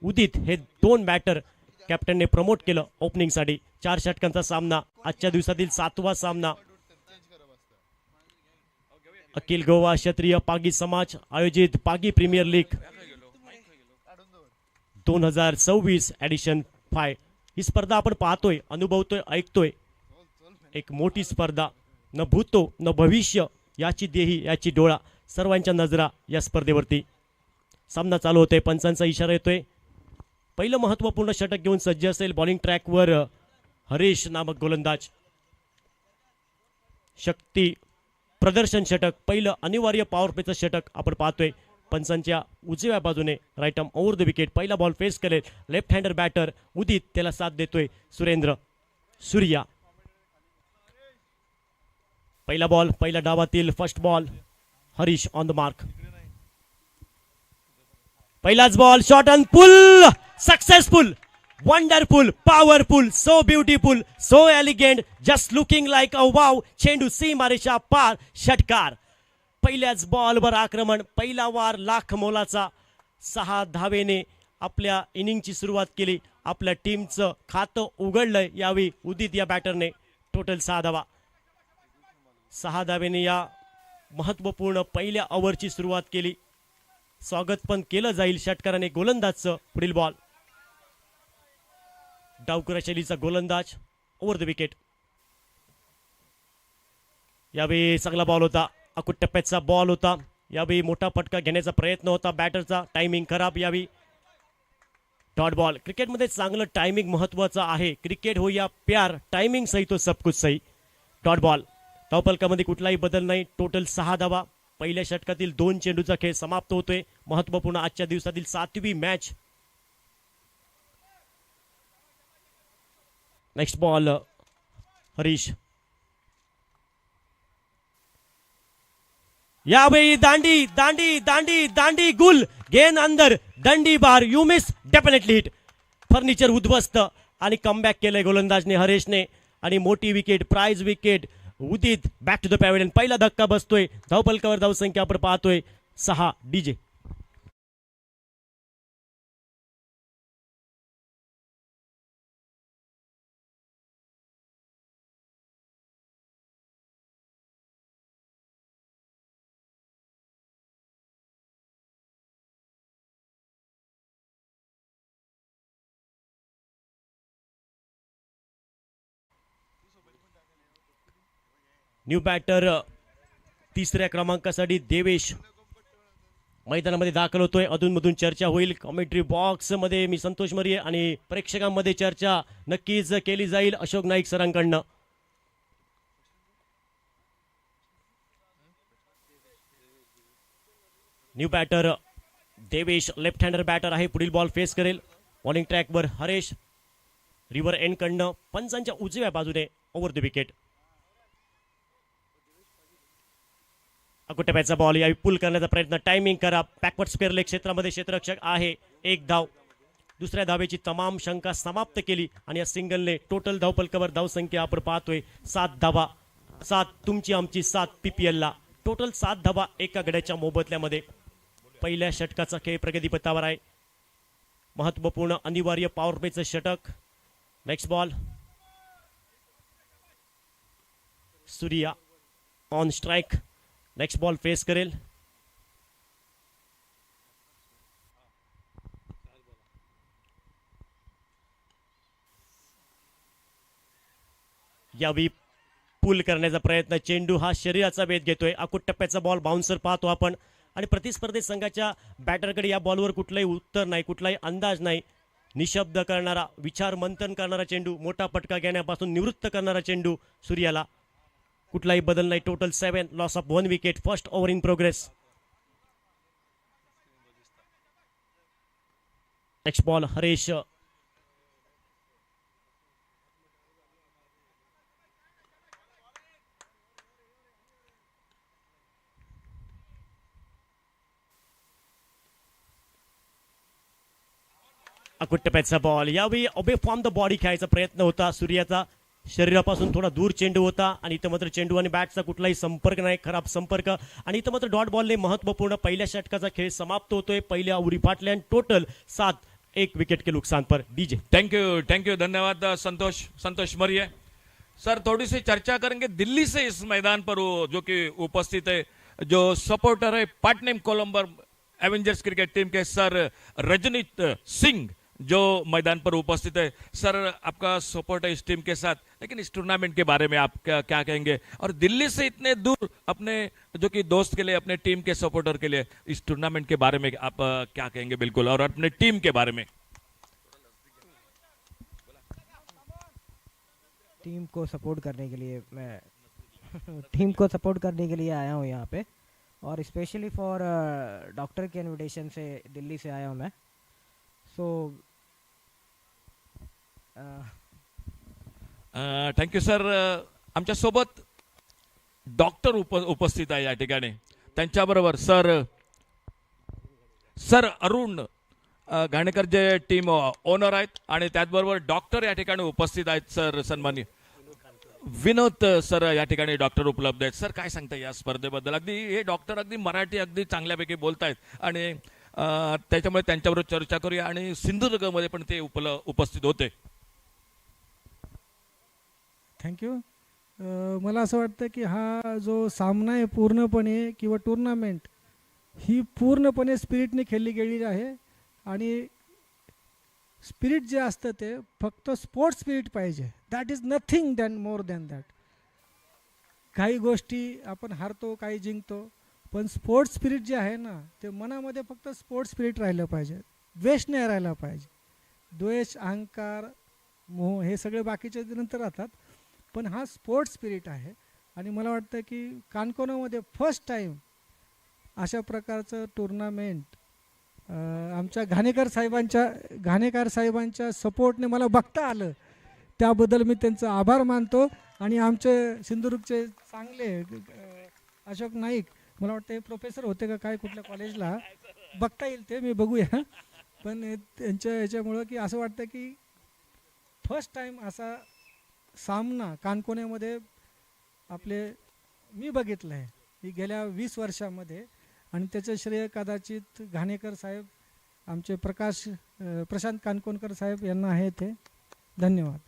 उदित हे दोन batter कॅप्टनने promote केलं ओपनिंगसाठी. 4 षटकांचा सामना, आजच्या दिवसातील 7वा सामना. अखिल गोवा क्षत्रिय पागी समाज आयोजित पागी प्रीमियर लीग 2026 एडिशन 5. ही स्पर्धा आपण पाहतोय, अनुभवतोय, ऐकतोय. एक मोठी स्पर्धा, न भूतो न भविष्य याची देही याची डोळा, सर्वांच्या नजरा या स्पर्धेवरती. सामना चालू होतोय, पंचांचा इशारा येतोय. पहिलं महत्वपूर्ण षटक घेऊन सज्ज असेल बॉलिंग ट्रॅकवर हरीश नामक गोलंदाज. शक्ती प्रदर्शन षटक, पहिलं अनिवार्य पॉवर प्लेचं षटक आपण पाहतोय. पंचांच्या उजव्या बाजूने right arm over the wicket. पहिला बॉल फेस करेल लेफ्ट हँडर बॅटर उदित, त्याला साथ देतोय सुरेंद्र सूर्या. पहिला बॉल, पहिल्या डावातील first ball. Harish on the mark. पहिलाच ball, shot and pull, successful, wonderful, powerful, so beautiful, so elegant, just looking like a wow. चेंडू सीमारेषा पार, षटकार. पहिल्याच बॉलवर आक्रमण, पहिला वार लाख मोलाचा. 6 धावेने आपल्या इनिंगची सुरुवात केली. आपल्या टीमचं खातं उघडलंय यावेळी उदित या बॅटरने. टोटल 6 धावा. 6 धावेने या महत्वपूर्ण पहिल्या ओव्हरची सुरुवात केली. स्वागत पण केलं जाईल षटकाराने गोलंदाजचं. पुढील बॉल, डावखुरा शैलीचा गोलंदाज ओव्हर द विकेट. यावेळी चांगला बॉल होता, अकुट टप्प्याचा बॉल होता. यावेळी मोठा फटका घेण्याचा प्रयत्न होता बॅटरचा, टायमिंग खराब. यावेळी डॉट बॉल. क्रिकेटमध्ये चांगलं टायमिंग महत्वाचं आहे. क्रिकेट हो या प्यार, टायमिंग सही तो सब कुछ सही. Dot ball. धावफलकामध्ये कुठलाही बदल नाही. टोटल 6 धावा. पहिल्या षटकातील 2 चेंडूचा खेळ समाप्त होतोय. महत्वपूर्ण आजच्या दिवसातील 7वी मॅच. Next ball Harish. यावेळी दांडी दांडी दांडी दांडी गुल, गेन अंदर, दंडी बार, you miss, definitely hit. Furniture उद्ध्वस्त आणि कमबॅक केलंय गोलंदाजने हरीशने. आणि मोठी wicket, prize wicket. Udit back to the pavilion. पहिला धक्का बसतोय. धावफलकावर धावसंख्या आपण पाहतोय 6. डीजे न्यू बॅटर 3ऱ्या क्रमांकासाठी देवेश मैदानामध्ये दाखल होतोय. अधूनमधून चर्चा होईल कॉमेंट्री बॉक्स मध्ये. मी संतोष मरिये आणि प्रेक्षकांमध्ये चर्चा नक्कीच केली जाईल अशोक नाईक सरांकडनं. New batter Devesh left hander batter आहे. पुढील बॉल फेस करेल बॉलिंग ट्रॅकवर हरेश रिव्हर एंड कडनं पंचांच्या उजव्या बाजूने ओव्हर द विकेट. अकुटप्याचा बॉल यावेळी पुल करण्याचा प्रयत्न. टायमिंग करा. बॅकवर्ड स्क्वेअर लेग क्षेत्रामध्ये क्षेत्ररक्षक आहे. 1 धाव. दुसऱ्या धावेची तमाम शंका समाप्त केली आणि या सिंगलने टोटल धावफलकावर धावसंख्या आपण पाहतोय 7 धावा. 7 तुमची आमची 7 PPL ला. टोटल 7 धावा एका गड्याच्या मोबदल्यामध्ये. पहिल्या षटकाचा खेळ प्रगतीपथावर आहे. महत्वपूर्ण अनिवार्य पॉवर प्लेचं षटक. Next ball, Surya on strike. Next ball face करेल यावेळी पुल करण्याचा प्रयत्न. चेंडू हा शरीराचा वेध घेतोय. अकुट टप्प्याचा बॉल, बाउन्सर पाहतो आपण. आणि प्रतिस्पर्धी संघाच्या बॅटरकडे या बॉलवर कुठलंही उत्तर नाही, कुठलाही अंदाज नाही. निशब्द करणारा, विचार मंथन करणारा चेंडू, मोठा फटका घेण्यापासून निवृत्त करणारा चेंडू सूर्याला. कुठलाही बदल नाही. Total 7, loss of 1 wicket. First over in progress. Next ball Haresh. अकुट टप्प्याचा बॉल. यावेळी अबे फ्रॉम द बॉडी खेळायचा प्रयत्न होता सूर्याचा. शरीरापासून थोडा दूर चेंडू होता आणि इथं मात्र चेंडू आणि बॅटचा कुठलाही संपर्क नाही, खराब संपर्क. आणि इथं मात्र डॉट बॉलने महत्वपूर्ण पहिल्या षटकाचा खेळ समाप्त होतोय. पहिल्या उरी फाटल्या. टोटल 7, एक विकेट के नुकसान पर डीजे। थैंक यू धन्यवाद संतोष मरिए। सर थोड़ी सी चर्चा करेंगे दिल्ली से इस मैदान पर वो जो कि उपस्थित है, जो सपोर्टर है पाटनेम कोलंबर एवेंजर्स क्रिकेट टीम के सर रजनीत सिंह जो मैदान पर उपस्थित है। सर आपका सपोर्ट है इस टीम के साथ, लेकिन इस टूर्नामेंट के बारे में आप क्या कहेंगे, और दिल्ली से इतने दूर अपने जो कि दोस्त के लिए, अपने टीम के सपोर्टर के लिए इस टूर्नामेंट के बारे में आप क्या कहेंगे बिल्कुल, और अपने टीम के बारे में? टीम को सपोर्ट करने के लिए मैं टीम को सपोर्ट करने के लिए आया हूँ यहाँ पे, और स्पेशली फॉर डॉक्टर के इनविटेशन से दिल्ली से आया हूँ मैं। So thank you sir. आमच्या सोबत डॉक्टर उपस्थित आहे या ठिकाणी, त्यांच्याबरोबर सर अरुण घाणेकर जे टीम ओनर आहेत, आणि त्याचबरोबर डॉक्टर या ठिकाणी उपस्थित आहेत। सर सन्माननीय विनोद सर या ठिकाणी डॉक्टर उपलब्ध आहेत। सर काय सांगता या स्पर्धेबद्दल? अगदी हे डॉक्टर अगदी मराठी अगदी चांगल्यापैकी बोलतायत, आणि त्याच्यामुळे त्यांच्याबरोबर चर्चा करूया, आणि सिंधुदुर्गमध्ये पण ते उपस्थित होते। थँक्यू। मला असं वाटतं की हा जो सामना आहे पूर्णपणे किंवा टूर्नामेंट ही पूर्णपणे स्पिरिटने खेळली गेलेली आहे, आणि स्पिरिट जे असतं ते फक्त स्पोर्ट्स स्पिरिट पाहिजे, that is nothing than more than that. काही गोष्टी आपण हारतो, काही जिंकतो, पण स्पोर्ट्स स्पिरिट जे आहे ना ते मनामध्ये फक्त स्पोर्ट्स स्पिरिट राहिलं पाहिजे, द्वेष नाही राहिला पाहिजे। द्वेष, अहंकार, मोह हे सगळे बाकीचे नंतर राहतात, पण हा स्पोर्ट्स स्पिरिट आहे। आणि मला वाटतं की कानकोनामध्ये फर्स्ट टाईम अशा प्रकारचं टूर्नामेंट आमच्या घाणेकर साहेबांच्या सपोर्टने मला बघता आलं, त्याबद्दल मी त्यांचा आभार मानतो। आणि आमचे सिंधुदुर्गचे चांगले अशोक नाईक, मला वाटतं हे प्रोफेसर होते का काय कुठल्या कॉलेजला, बघता येईल ते मी बघूया, पण त्यांच्या ह्याच्यामुळं की असं वाटतं की फर्स्ट टाईम असा सामना कानकोण्यामध्ये मी बघितलं आहे ही गेल्या 20 वर्षामध्ये, आणि त्याचं श्रेय कदाचित घाणेकर साहेब, आमचे प्रशांत कानकोणकर साहेब यांना आहे ते। धन्यवाद।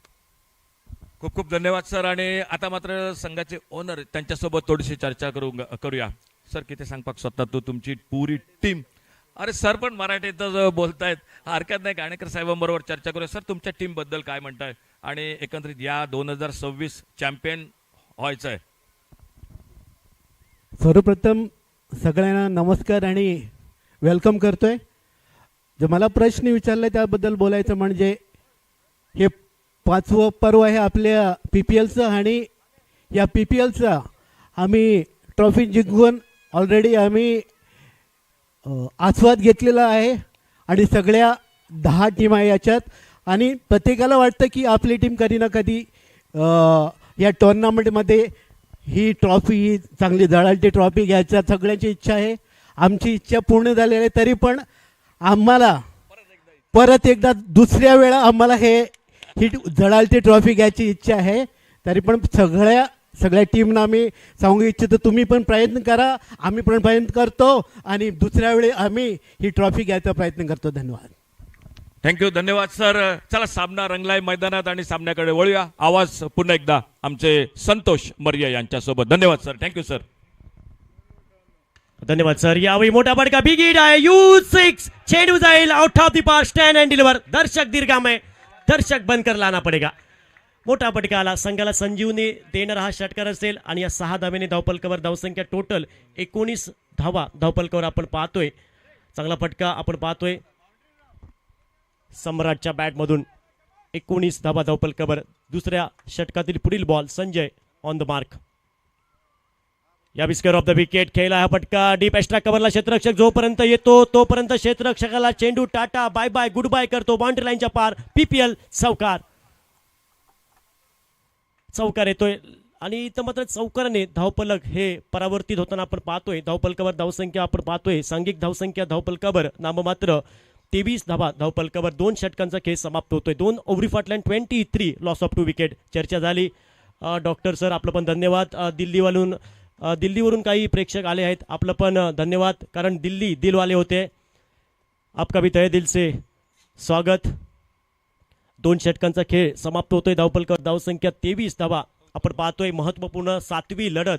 खूप खूप धन्यवाद सर। आणि आता मात्र संघाचे ओनर त्यांच्यासोबत थोडीशी चर्चा करूया। सर किती सांगपाक स्वतः तो तुमची पुरी टीम, अरे सर पण मराठीतच बोलतायत, हरकत नाही, घाणेकर साहेबांबरोबर चर्चा करूया। सर तुमच्या टीम बद्दल काय म्हणताय, आणि एकंदरीत या 2026 चॅम्पियन व्हायचं आहे? सर्वप्रथम सगळ्यांना नमस्कार आणि वेलकम करतोय। जो मला प्रश्न विचारला त्याबद्दल बोलायचं म्हणजे हे 5वं पर्व आहे आपल्या PPLचं, आणि या PPLचा आम्ही ट्रॉफी जिंकून ऑलरेडी आम्ही आस्वाद घेतलेला आहे, आणि सगळ्या 10 टीम आहे याच्यात, आणि प्रत्येकाला वाटतं की आपली टीम कधी ना कधी या टुर्नामेंटमध्ये ही ट्रॉफी, ही चांगली झळाळती ट्रॉफी घ्यायचा सगळ्यांची इच्छा आहे। आमची इच्छा पूर्ण झालेली आहे, तरी पण आम्हाला परत एकदा दुसऱ्या वेळा आम्हाला ही झळाळती ट्रॉफी घ्यायची इच्छा आहे। तरी पण सगळ्या टीमना आम्ही सांगू इच्छितो, तुम्ही पण प्रयत्न करा, आम्ही पण प्रयत्न करतो, आणि दुसऱ्या वेळी आम्ही ही ट्रॉफी घ्यायचा प्रयत्न करतो। धन्यवाद। थँक्यू धन्यवाद सर। चला सामना रंगलाय मैदानात, आणि सामन्याकडे वळूया। आवाज पुन्हा एकदा आमचे संतोष मरिया यांच्यासोबत। धन्यवाद सर। Thank you sir. धन्यवाद सर। यावेळी मोठा फटका, बिग हिट आहे, U6, चेंडू जाईल आउट ऑफ द पार, स्टँड अँड डिलिव्हर। दर्शक दीर्घा में दर्शक बंद कर लाना पडेगा। मोठा फटका आला, संघाला संजीवनी देणारा हा षटकार असेल, आणि या 6 धावेने धावपलकावर धावसंख्या टोटल 19 धावा धावपलकावर आपण पाहतोय। चांगला फटका आपण पाहतोय सम्राटच्या बॅटमधून, 19 धावा धावपलकावर। दुसऱ्या षटकातील पुढील ball Sanjay on the mark. या विस्कर ऑफ द विकेट खेळला हा फटका, डीप एक्स्ट्रा कव्हरला क्षेत्ररक्षक जोपर्यंत येतो तोपर्यंत क्षेत्ररक्षकाला चेंडू tata bye bye good bye करतो, बाउंड्री लाईनच्या पार। PPL चौकार येतोय, आणि इथं मात्र चौकाराने धावपलक हे परावर्तित होताना आपण पाहतोय। धावपलकावर धावसंख्या आपण पाहतोय, सांघिक धावसंख्या धावपलकावर नाममात्र 23 धावा धावपलकावर। 2 षटकांचा खेळ समाप्त होतोय, 2 ओव्हरी फाटल्यान 23 लॉस ऑफ 2 विकेट। चर्चा झाली। डॉक्टर सर आपलं पण धन्यवाद। दिल्लीवरून काही प्रेक्षक आले आहेत, आपलं पण धन्यवाद, कारण दिल्ली दिलवाले होते। आपका भी तहे दिल से स्वागत. 2 षटकांचा खेळ समाप्त होतोय. धावफलकावर धावसंख्या 23 धावा. आपण पाहतोय महत्त्वपूर्ण 7वी लढत.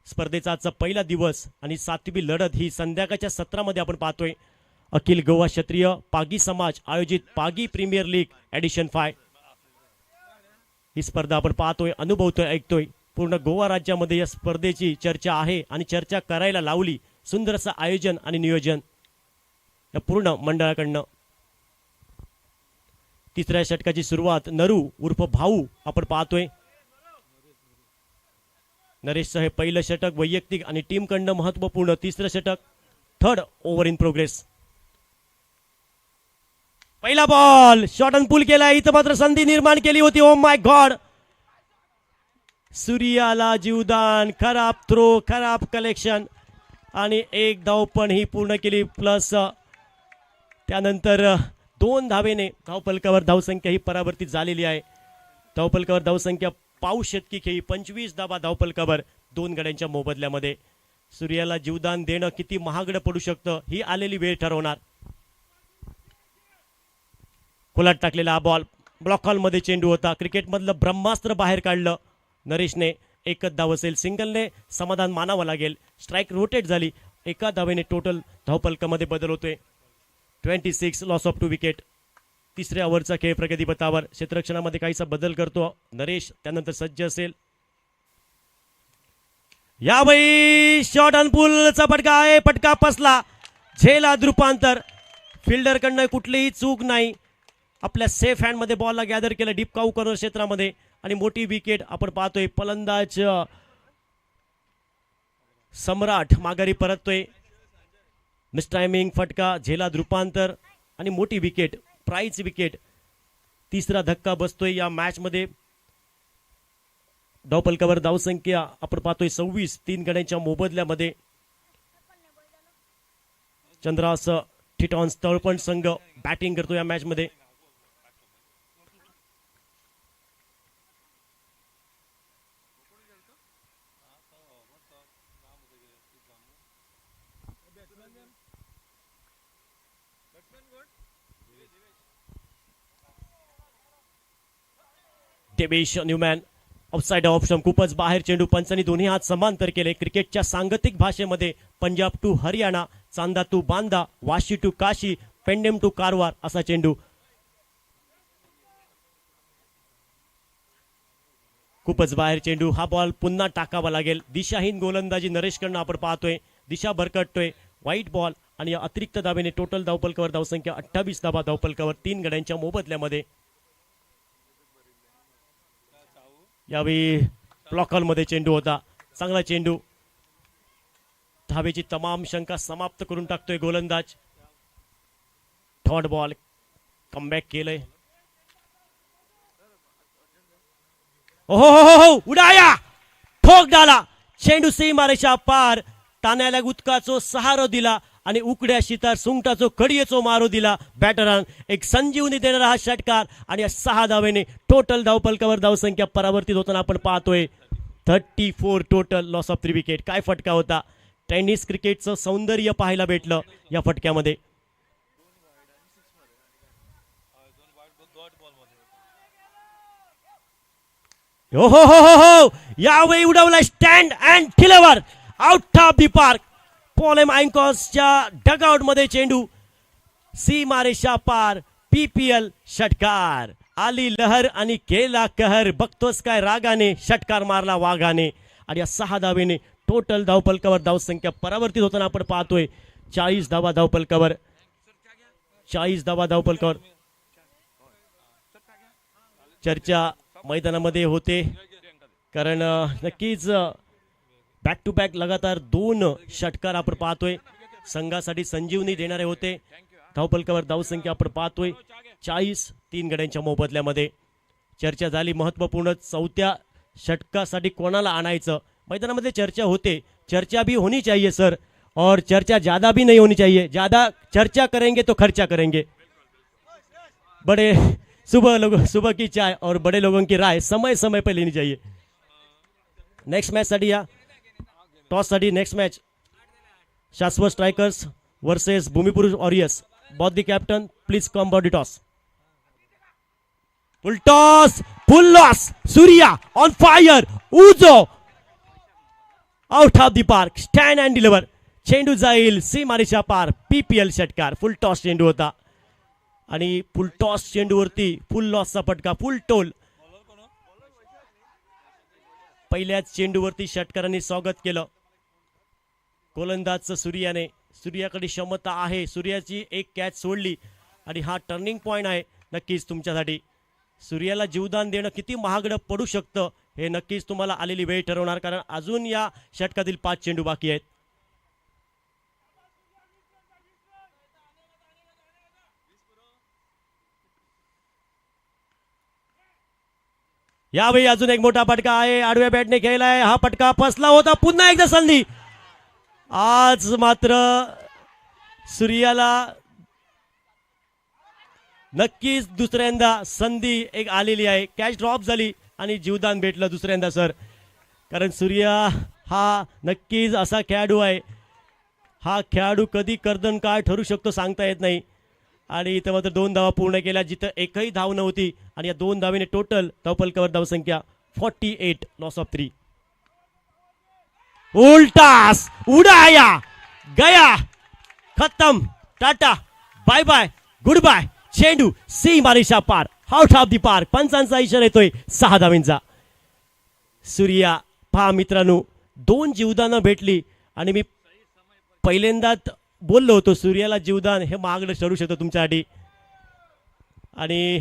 स्पर्धेचा आजचा पहिला दिवस आणि 7वी लढत ही संध्याकाळच्या सत्रामध्ये आपण पाहतोय. अखिल गोवा क्षत्रिय पागी समाज आयोजित पागी प्रीमियर लीग एडिशन 5 ही स्पर्धा आपण पाहतोय, अनुभवतोय, ऐकतोय. पूर्ण गोवा राज्यामध्ये या स्पर्धेची चर्चा आहे आणि चर्चा करायला लावली. सुंदर असं आयोजन आणि नियोजन या पूर्ण मंडळाकडनं. तिसऱ्या षटकाची सुरुवात नरू उर्फ भाऊ आपण पाहतोय. नरेशचं हे पहिलं षटक वैयक्तिक आणि टीम कडनं महत्वपूर्ण. तिसरं षटक, थर्ड ओव्हर इन प्रोग्रेस. पहिला बॉल शॉट अँड पुल केला. इथं मात्र संधी निर्माण केली होती. ओ माय गॉड, सूर्याला जीवदान. खराब थ्रो, खराब कलेक्शन आणि 1 धाव पण ही पूर्ण केली. प्लस त्यानंतर 2 धावेने धावफलकावर धावसंख्या ही परावर्तित झालेली आहे. धावफलकावर धावसंख्या पाऊ शतकी खेळी 25 धावा धावफलकावर 2 गड्यांच्या मोबदल्यामध्ये. सूर्याला जीवदान देणं किती महागडं पडू शकतं ही आलेली वेळ ठरवणार. खोलात टाकलेला हा बॉल ब्लॉक हॉलमध्ये चेंडू होता. क्रिकेटमधलं ब्रह्मास्त्र बाहेर काढलं नरेशने. 1च धाव असेल. सिंगलने समाधान मानावं लागेल. स्ट्राईक रोटेट झाली. 1 धावेने टोटल धावफलकामध्ये बदल होतोय. 26 लॉस ऑफ 2 विकेट. तिसऱ्या ओव्हरचा खेळ प्रगतीपथावर. क्षेत्ररक्षणामध्ये काहीसा बदल करतो नरेश, त्यानंतर सज्ज असेल. यावेळी शॉट अँड पुलचा फटका आहे. फटका फसला. झेलाद रूपांतर. फिल्डरकडनं कुठलीही चूक नाही. आपल्या सेफ हँडमध्ये बॉलला गॅदर केलं डीप काऊ कॉर्नर क्षेत्रामध्ये आणि मोठी विकेट आपण पाहतोय. फलंदाज सम्राट माघारी परततोय. मिसटायमिंग फटका, झेलाद रूपांतर आणि मोठी विकेट, प्राइज विकेट. तिसरा धक्का बसतोय या मॅच मध्ये. धावफलकावर धावसंख्या आपण पाहतोय 26. 3 गड्यांच्या मोबदल्यामध्ये. चंद्रास टिटॉन्स तळपण संघ बॅटिंग करतो या मॅच मध्ये. डेविश न्यूमॅन ऑफसाइड ऑप्शन, खूपच बाहेर चेंडू. पंचांनी दोन्ही हात समांतर केले. क्रिकेटच्या सांगतिक भाषेमध्ये Punjab to Haryana, Chanda to Banda, Vashi to Kashi, पेंडेम टू कारवार असा चेंडू. खूपच बाहेर चेंडू. हा बॉल पुन्हा टाकावा लागेल. दिशाहीन गोलंदाजी नरेशकडनं आपण पाहतोय. दिशा भरकटतोय. वाईट बॉल आणि अतिरिक्त धावेने टोटल धावफलकावर धावसंख्या 28 धावा धावफलकावर 3 गड्यांच्या मोबदल्यामध्ये. यावेळी ब्लॉकॉलमध्ये चेंडू होता. चांगला चेंडू. धावेची तमाम शंका समाप्त करून टाकतोय गोलंदाज. थर्ड बॉल कमबॅक केलंय. ओहो हो हो, उडाया, ठोक डाला. चेंडू सीमारेषा पार. तान्याला उदकाचो सहारो दिला आणि उकड्या शितार सुंगटाचो कडीयेचो मारो दिला बॅटरान. एक संजीवनी देणारा हा षटकार आणि 6 धावेने टोटल धावफलकावर धावसंख्या परावर्तित होताना आपण पाहतोय. 34 टोटल लॉस ऑफ 3 विकेट. काय फटका होता. टेनिस क्रिकेटचं सौंदर्य पाहायला भेटलं या फटक्यामध्ये. हो हो हो हो हो, यावेळी उडवला stand and deliver out of the park. पॉलेम अँकॉसच्या डगआउट मध्ये चेंडू सीमारेषा पार. PPL षटकार. आली लहर आणि केला कहर. बघतोस काय रागाने षटकार मारला वाघाने आणि या 6 धावेने टोटल धावफलकावर धावसंख्या परावर्तित होताना आपण पाहतोय. 40 धावा धावफलकावर. 40 धावा धावफलकावर. चर्चा मैदानामध्ये होते कारण नक्कीच बॅक टू बॅक लगातार 2 षटकार आपण पाहतोय. संघासाठी संजीवनी देणारे होते. धावफलकावर धावसंख्या आपण पाहतोय 40. 3 गड्यांच्या मोबदल्यामध्ये. चर्चा झाली महत्वपूर्ण 4थ्या षटकासाठी कोणाला आणायचं. मैदानामध्ये चर्चा होते. चर्चा भी होनी चाहिए सर, और चर्चा ज्यादा भी नहीं होनी चाहिए. ज्यादा चर्चा करेंगे तो खर्चा करेंगे. बड़े सुबह की चाय और बड़े लोगों की राय समय समय पर लेनी चाहिए. नेक्स्ट मॅच साठी या टॉस साठी next match Shashwat strikers versus Bhumipurush warriors. both the captain, please come body toss. Full toss, full loss. Surya on fire. Uzo out of the park. Stand and deliver. चेंडू जाईल सीमारेषा पार. PPL षटकार. फुल toss चेंडू होता आणि फुल टॉस चेंडूवरती फुल लॉसचा फटका. फुल टोल. पहिल्याच चेंडूवरती षटकारांनी स्वागत केलं. गोलंदाज सूर्याने. सूर्याकडे क्षमता आहे. सूर्याची एक कॅच सोडली आणि हा टर्निंग पॉइंट आहे नक्कीच तुमच्यासाठी. सूर्याला जीवदान देणं किती महागडं पडू शकतं हे नक्कीच तुम्हाला आलेली वेळ ठरवणार, कारण अजून या षटकातील 5 चेंडू बाकी आहेत. यावेळी अजून एक मोठा फटका आहे. आडव्या बॅटने खेळलाय. हा फटका फसला होता. पुन्हा एकदा संधी. आज मात्र सूर्याला नक्कीच दुसऱ्यांदा संधी एक आलेली आहे. कॅच ड्रॉप झाली आणि जीवदान भेटलं दुसऱ्यांदा सर, कारण सूर्या हा नक्कीच असा खेळाडू आहे. हा खेळाडू कधी कर्दन काय ठरू शकतो सांगता येत नाही. आणि इथं मात्र 2 धावा पूर्ण केल्या जिथं एकही धाव नव्हती आणि या 2 धावेने टोटल धावपलकावर धावसंख्या 48, लॉस ऑफ 3. उल्टास उडाया गया, खत्म, tata, bye bye, good bye. चेंडू सीमारेषा पार, आउट ऑफ द पार्क. पंचांचा इशारा येतोय 6 धावेंचा. सूर्या पहा मित्रांनो, 2 जीवदानं भेटली आणि मी पहिल्यांदाच बोललो होतो सूर्याला जीवदान हे महागडं ठरू शकतं तुमच्यासाठी. आणि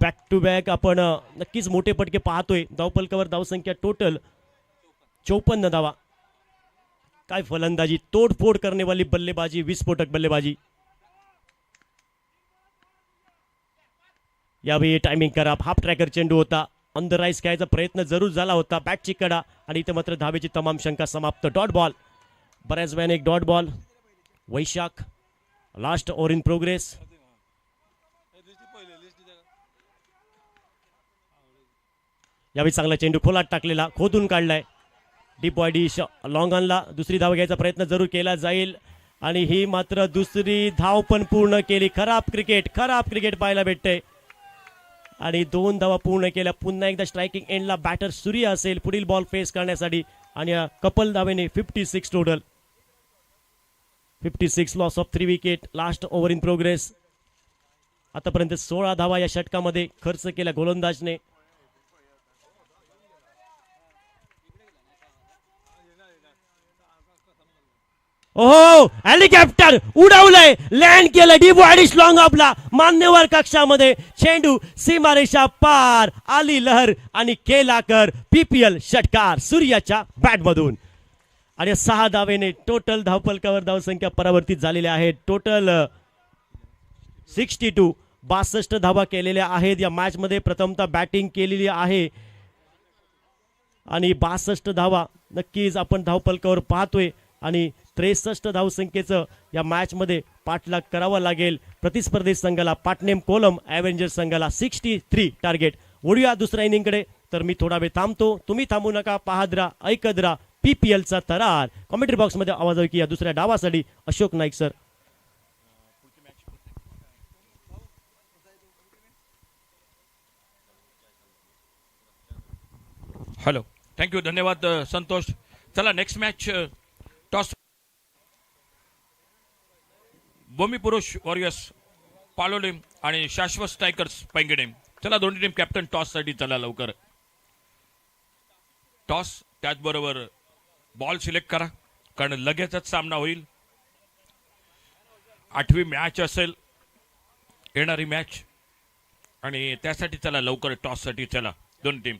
बॅक टू बॅक आपण नक्कीच मोठे पटके पाहतोय. धावपलकावर धावसंख्या टोटल 54 धावा. काय फलंदाजी, तोडफोड करनेवाली बल्लेबाजी, विस्फोटक बल्लेबाजी. यावेळी टायमिंग खराब. हाफ ट्रॅकर चेंडू होता. ऑन द राईस खेळायचा प्रयत्न जरूर झाला होता. बॅटची कडा आणि इथे मात्र धावेची तमाम शंका समाप्त. Dot ball. बऱ्याच वेळाने एक dot ball. Vaishakh last over in progress. यावेळी चांगला चेंडू खोलात टाकलेला, खोदून काढलाय. डीप बॉडी लॉंग ऑनला. दुसरी धाव घ्यायचा प्रयत्न जरूर केला जाईल आणि ही मात्र दुसरी धाव पण पूर्ण केली. खराब क्रिकेट पाहायला भेटते आणि 2 धावा पूर्ण केल्या. पुन्हा एकदा स्ट्रायकिंग एंडला बॅटर सूर्य असेल पुढील बॉल फेस करण्यासाठी आणि कपल धावेने 56 total. 56, loss of 3 wicket. Last over in progress. आतापर्यंत 16 धावा या षटकामध्ये खर्च केल्या गोलंदाजने. ओहो, हेलिकॉप्टर उडवलंय, लँड केलं. डी बॉडी लॉंग ऑफला, मान्यवर कक्षामध्ये. चेंडू सीमारेषा पार. आली लहर आणि केलाकर. PPL षटकार सूर्याच्या बॅटमधून आणि 6 धावेने टोटल धावपलकावर धावसंख्या परावर्तित झालेल्या आहेत. टोटल 62, 62 धावा केलेल्या आहेत या मॅच मध्ये. प्रथमतः बॅटिंग केलेली आहे आणि 62 धावा नक्कीच आपण धावपलकावर पाहतोय आणि 63 धावसंख्येचं या मॅच मध्ये पाठलाग करावा लागेल प्रतिस्पर्धी संघाला. पाटनेम कोलम ॲव्हेंजर्स संघाला 63 टार्गेट. वळूया दुसऱ्या इनिंगकडे. तर मी थोडा वेळ थांबतो, तुम्ही थांबू नका. पाहत राहा, ऐकत राहा PPLचा तरार. कमेंट्री बॉक्स मध्ये आवाज आहे की या दुसऱ्या डावासाठी Ashok Naik sir. Hello, thank you, धन्यवाद संतोष. चला next match. Toss Bhumipurush warriors Palodem आणि शाश्वत स्ट्रायकर्स पैंगडेम. चला दोन्ही टीम कॅप्टन टॉस साठी चला लवकर. टॉस त्याचबरोबर बॉल सिलेक्ट करा कारण लगेचच सामना होईल. 8वी मॅच असेल येणारी मॅच आणि त्यासाठी चला लवकर टॉस साठी चला दोन टीम.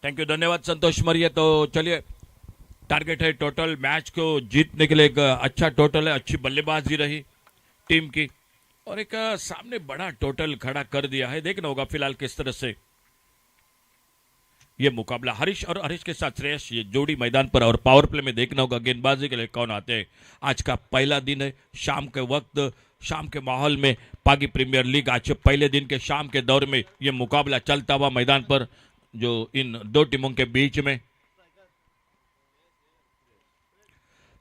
थैंक यू, धन्यवाद संतोष मरिए। तो चलिए, टारगेट है टोटल मैच को जीतने के लिए, एक अच्छा टोटल है, अच्छी बल्लेबाजी रही टीम की और एक सामने बड़ा टोटल खड़ा कर दिया है। देखना होगा फिलहाल किस तरह से ये मुकाबला हरीश और हरीश के साथ श्रेयस, ये जोड़ी मैदान पर, और पावर प्ले में देखना होगा गेंदबाजी के लिए कौन आते हैं। आज का पहला दिन है, शाम के वक्त, शाम के माहौल में पागी प्रीमियर लीग आज पहले दिन के शाम के दौर में ये मुकाबला चलता हुआ मैदान पर, जो इन दो टीमों के बीच में।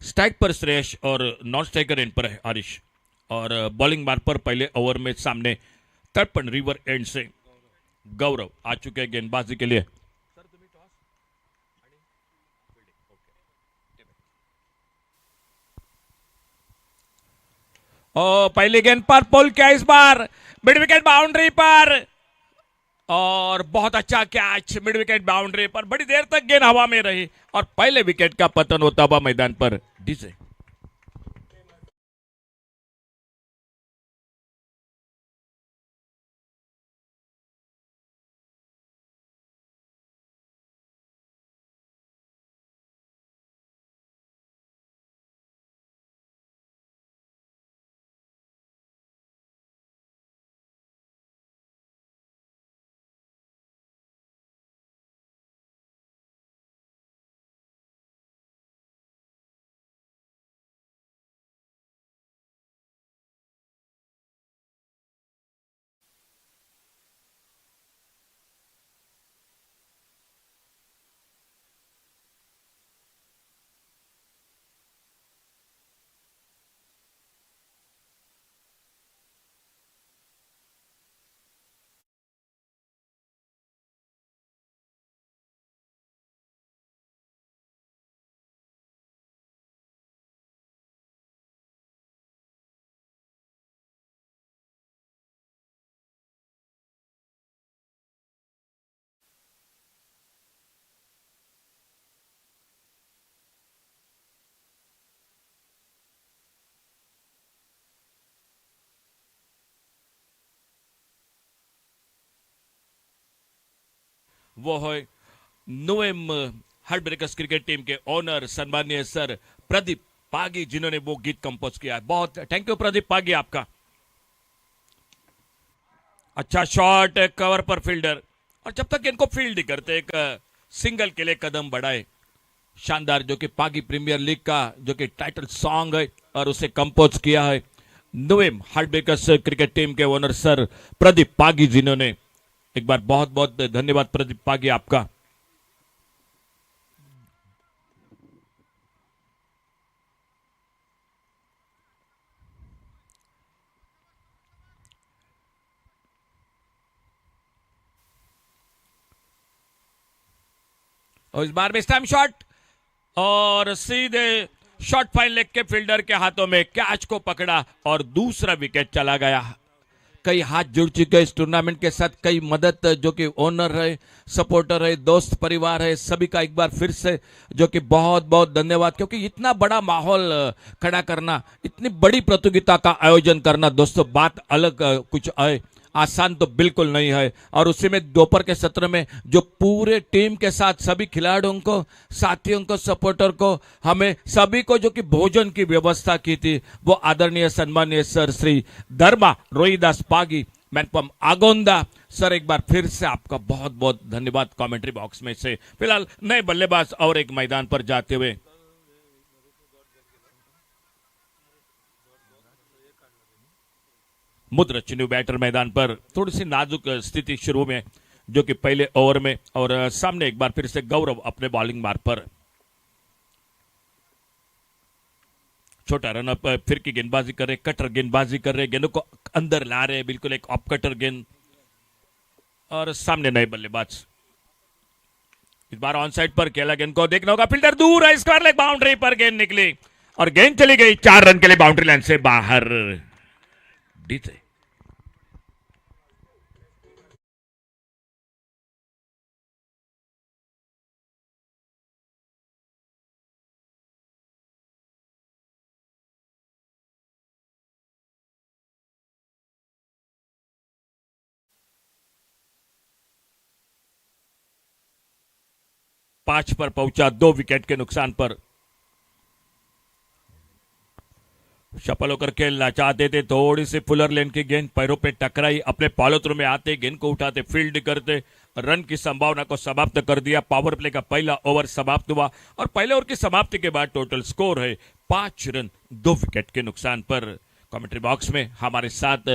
स्ट्राइक पर श्रेयस और नॉन स्ट्राइकर एंड पर है हरीश, और बॉलिंग मार्ग पर पहले ओवर में सामने तर्पण रिवर एंड से गौरव आ चुके हैं गेंदबाजी के लिए। पहली गेंद पर पुल किया इस बार, मिड विकेट बाउंड्री पर, और बहुत अच्छा कैच मिड विकेट बाउंड्री पर, बड़ी देर तक गेंद हवा में रही और पहले विकेट का पतन होता हुआ मैदान पर डीजे। वो है Noem heart breakers cricket team के ओनर सम्मानीय सर प्रदीप पागी, जिन्होंने वो गीत कंपोज किया है। बहुत थैंक यू प्रदीप पागी आपका। अच्छा शॉट, कवर पर फील्डर, और जब तक इनको फील्ड नहीं करते एक सिंगल के लिए कदम बढ़ाए। शानदार, जो कि पागी प्रीमियर लीग का जो कि टाइटल सॉन्ग है और उसे कंपोज किया है Noem heart breakers cricket team के ओनर सर प्रदीप पागी, जिन्होंने, एक बार बहुत बहुत धन्यवाद प्रदीप पागी आपका। और इस बार भी स्टैम्प शॉट, और सीधे शॉट फाइन लेग के फील्डर के हाथों में कैच को पकड़ा और दूसरा विकेट चला गया। कई हाथ जुड़ चुके हैं इस टूर्नामेंट के साथ, कई मदद, जो कि ओनर है, सपोर्टर है, दोस्त परिवार है, सभी का एक बार फिर से जो कि बहुत बहुत धन्यवाद। क्योंकि इतना बड़ा माहौल खड़ा करना, इतनी बड़ी प्रतियोगिता का आयोजन करना दोस्तों, बात अलग कुछ है, आसान तो बिल्कुल नहीं है। और उसी में दोपहर के सत्र में जो पूरे टीम के साथ सभी खिलाड़ियों को, साथियों को, सपोर्टर को, हमें सभी को जो कि भोजन की व्यवस्था की थी, वो आदरणीय सम्मानीय sir Shri Dharma Rohidas Pagi, man from Agonda sir, एक बार फिर से आपका बहुत बहुत धन्यवाद कमेंट्री बॉक्स में से। फिलहाल नए बल्लेबाज और एक मैदान पर जाते हुए, मुद्र चिन्ह बैटर मैदान पर, थोड़ी सी नाजुक स्थिति शुरू में, जो कि पहले ओवर में, और सामने एक बार फिर से गौरव अपने बॉलिंग मार्ग पर। छोटा रन अप, फिर की गेंदबाजी कर रहे, कटर गेंदबाजी कर रहे, गेंदों को अंदर ला रहे, बिल्कुल एक ऑफ कटर गेंद, और सामने नए बल्लेबाज। इस बार ऑन साइड पर खेला, गेंद को देखना होगा, फील्डर दूर है, स्क्वायर लेग बाउंड्री पर गेंद निकली और गेंद चली गई 4 रन के लिए बाउंड्री लाइन से बाहर। डीजे 5 पर पहुंचा 2 विकेट के नुकसान पर। सफल होकर खेलना चाहते थे, थोड़ी सी फुलर लेन की गेंद पैरों पे टकराई, अपने पॉलोत्रो में आते गेंद को उठाते फील्ड करते रन की संभावना को समाप्त कर दिया। पावर प्ले का पहला ओवर समाप्त हुआ और पहले ओवर की समाप्ति के बाद टोटल स्कोर है 5 रन 2 विकेट के नुकसान पर। कमेंट्री बॉक्स में हमारे साथ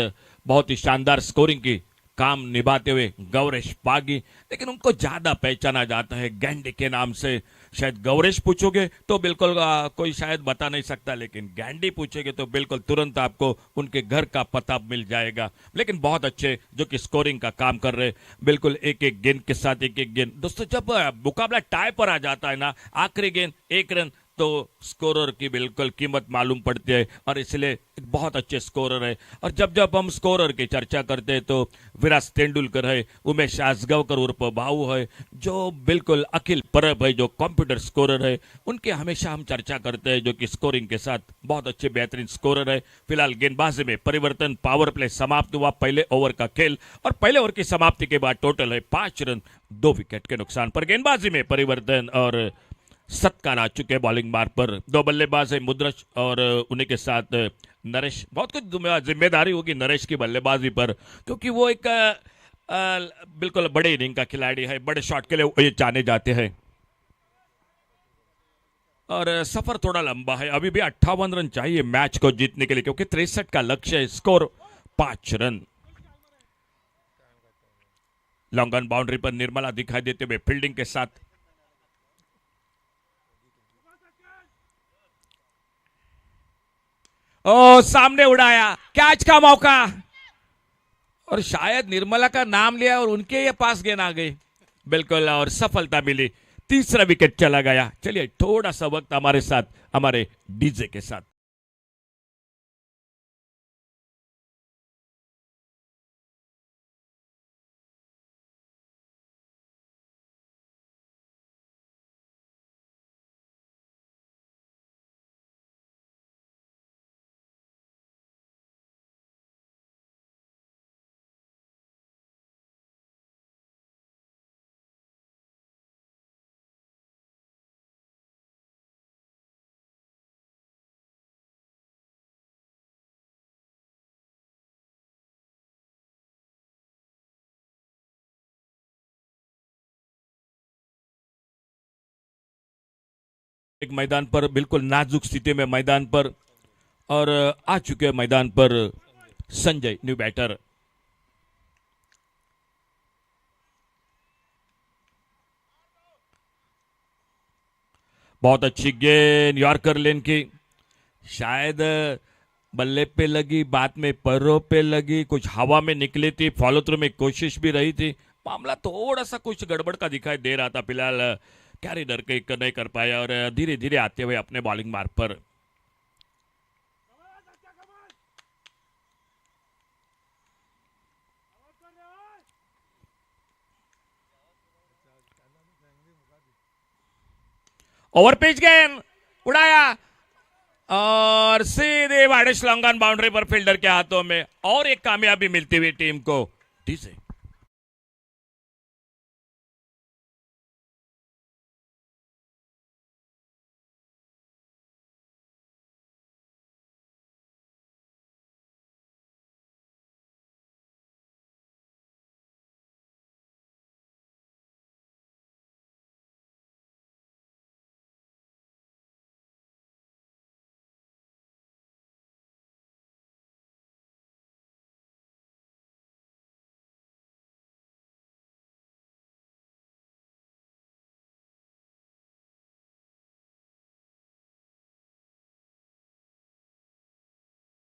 बहुत ही शानदार स्कोरिंग की काम निभाते हुए गौरेश पागी, लेकिन उनको ज्यादा पहचाना जाता है गैंडी के नाम से। शायद गौरेश पूछोगे तो बिल्कुल कोई शायद बता नहीं सकता, लेकिन गैंडी पूछोगे तो बिल्कुल तुरंत आपको उनके घर का पता मिल जाएगा। लेकिन बहुत अच्छे जो कि स्कोरिंग का काम कर रहे, बिल्कुल एक एक गेंद के साथ एक एक गेंद। दोस्तों जब मुकाबला टाई पर आ जाता है ना, आखिरी गेंद 1 रन, तो स्कोरर की बिल्कुल कीमत मालूम पड़ती है और इसलिए एक बहुत अच्छे स्कोरर है। और जब जब हम स्कोरर की चर्चा करते हैं तो विराट तेंदुलकर है, उमेश आजगावकर उर्फ भाऊ है, जो बिल्कुल अखिल परब है जो कंप्यूटर स्कोरर है, उनके हमेशा हम चर्चा करते हैं, जो कि स्कोरिंग के साथ बहुत अच्छे बेहतरीन स्कोरर है। फिलहाल गेंदबाजी में परिवर्तन, पावर प्ले समाप्त हुआ, पहले ओवर का खेल और पहले ओवर की समाप्ति के बाद टोटल है 5 रन 2 विकेट के नुकसान पर। गेंदबाजी में परिवर्तन और सत्कार आ चुके बॉलिंग मार्ग पर। 2 बल्लेबाज है मुद्रज और उन्हीं के साथ नरेश। बहुत कुछ जिम्मेदारी होगी नरेश की बल्लेबाजी पर, क्योंकि वो एक बिल्कुल बड़े इनिंग का खिलाड़ी है, बड़े शॉट के लिए ये जाने जाते हैं। और सफर थोड़ा लंबा है, अभी भी 58 रन चाहिए मैच को जीतने के लिए, क्योंकि 63 का लक्ष्य है। Score 5 run. Long on boundary पर निर्मला दिखाई देते हुए फील्डिंग के साथ। ओ सामने उड़ाया, कैच का मौका, और शायद निर्मला का नाम लिया और उनके ये पास गेंद आ गई बिल्कुल, और सफलता मिली। तीसरा विकेट चला गया। चलिए थोड़ा सा वक्त हमारे साथ, हमारे डीजे के साथ। एक मैदान पर बिल्कुल नाजुक स्थिति में मैदान पर, और आ चुके मैदान पर संजय न्यू बैटर। बहुत अच्छी गेंद यॉर्कर लेन की, शायद बल्ले पे लगी, बाद में पैरों पे लगी, कुछ हवा में निकली थी, फॉलो थ्रू में कोशिश भी रही थी। मामला थोड़ा सा कुछ गड़बड़ का दिखाई दे रहा था। फिलहाल कैरी डर के नहीं कर पाया और धीरे धीरे आते हुए अपने बॉलिंग मार्ग पर। ओवर पिच गेंद उड़ाया और सीधे वाइडिश लॉन्ग ऑन बाउंड्री पर फील्डर के हाथों में, और एक कामयाबी मिलती हुई टीम को। डीजे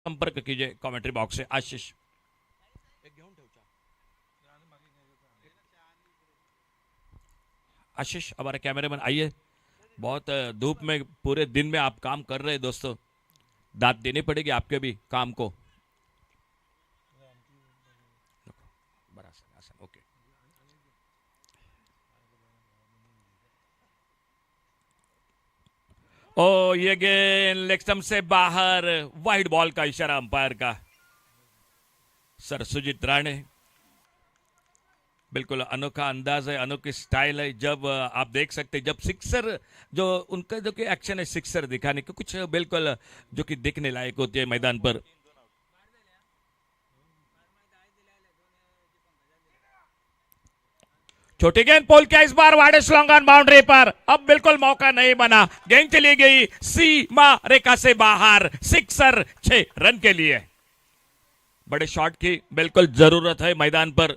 संपर्क कीजिए कमेंट्री बॉक्स से। आशीष आशीष हमारे कैमरामैन आइए। बहुत धूप में पूरे दिन में आप काम कर रहे हैं दोस्तों, दाद देनी पड़ेगी आपके भी काम को। ओके, ओ ये गेंद लेग स्टंप से बाहर, वाइड बॉल का इशारा अंपायर का। सर सुजीत राणे बिल्कुल अनोखा अंदाज है, अनोखी स्टाइल है। जब आप देख सकते हैं, जब सिक्सर जो उनका जो कि एक्शन है सिक्सर दिखाने की कुछ बिल्कुल जो कि देखने लायक होती है मैदान पर। छोटी गेंद पोल किया इस बार वाइडेस्ट लॉन्ग ऑन बाउंड्री पर, अब बिल्कुल मौका नहीं बना, गेंद चली गई सीमा रेखा से बाहर, सिक्सर 6 रन के लिए। बड़े शॉट की बिल्कुल जरूरत है मैदान पर,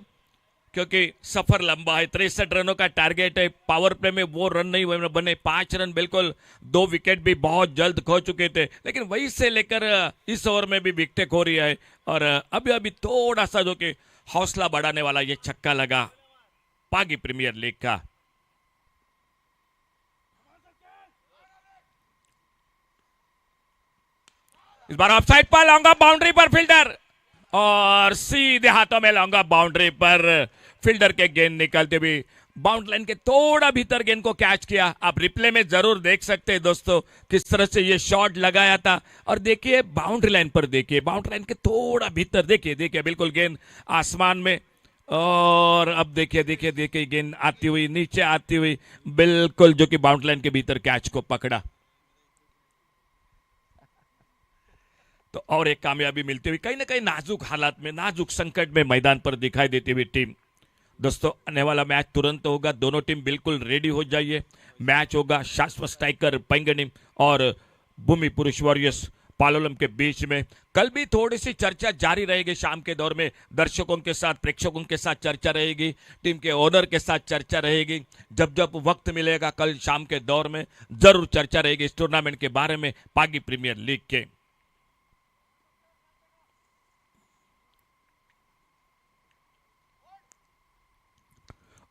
क्योंकि सफर लंबा है, 63 रनों का टारगेट है। पावर प्ले में वो रन नहीं बने, 5 रन बिल्कुल, 2 विकेट भी बहुत जल्द खो चुके थे, लेकिन वहीं से लेकर इस ओवर में भी विकेटें खो रही है। और अभी अभी थोड़ा सा जो कि हौसला बढ़ाने वाला ये छक्का लगा पागी प्रीमियर लीग का। इस बार ऑफसाइड पर, लॉन्ग ऑफ बाउंड्री पर फील्डर, और सीधे हाथों में लॉन्ग ऑफ बाउंड्री पर फील्डर के गेंद निकलते हुए बाउंड्री लाइन के थोड़ा भीतर गेंद को कैच किया। आप रिप्ले में जरूर देख सकते हैं दोस्तों किस तरह से ये शॉट लगाया था। और देखिए बाउंड्री लाइन पर, देखिए बाउंड्री लाइन के थोड़ा भीतर, देखिए देखिए बिल्कुल गेंद आसमान में, और अब देखिए देखिए देखिए गेंद आती हुई, नीचे आती हुई, बिल्कुल जो कि बाउंड्री लाइन के भीतर कैच को पकड़ा। तो और एक कामयाबी मिलती हुई, कहीं ना कहीं नाजुक हालात में, नाजुक संकट में मैदान पर दिखाई देती हुई टीम। दोस्तों आने वाला मैच तुरंत होगा, दोनों टीम बिल्कुल रेडी हो जाइए। मैच होगा शाश्वत स्ट्राइकर पैंगनिम और भूमि पुरुष वॉरियर्स पालोलम के बीच में। कल भी थोड़ी सी चर्चा जारी रहेगी, शाम के दौर में दर्शकों के साथ, प्रेक्षकों के साथ चर्चा रहेगी, टीम के ओनर के साथ चर्चा रहेगी। जब जब वक्त मिलेगा कल शाम के दौर में जरूर चर्चा रहेगी इस टूर्नामेंट के बारे में, पागी प्रीमियर लीग के।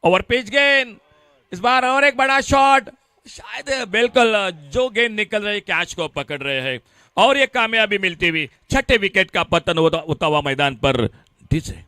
ओवर पिच गेंद, इस बार और एक बड़ा शॉट, शायद बिल्कुल जो गेंद निकल रही कैच को पकड़ रहे हैं, और ये कामयाबी मिलती हुई, 6ठे विकेट का पतन होता हुआ मैदान पर डीजे।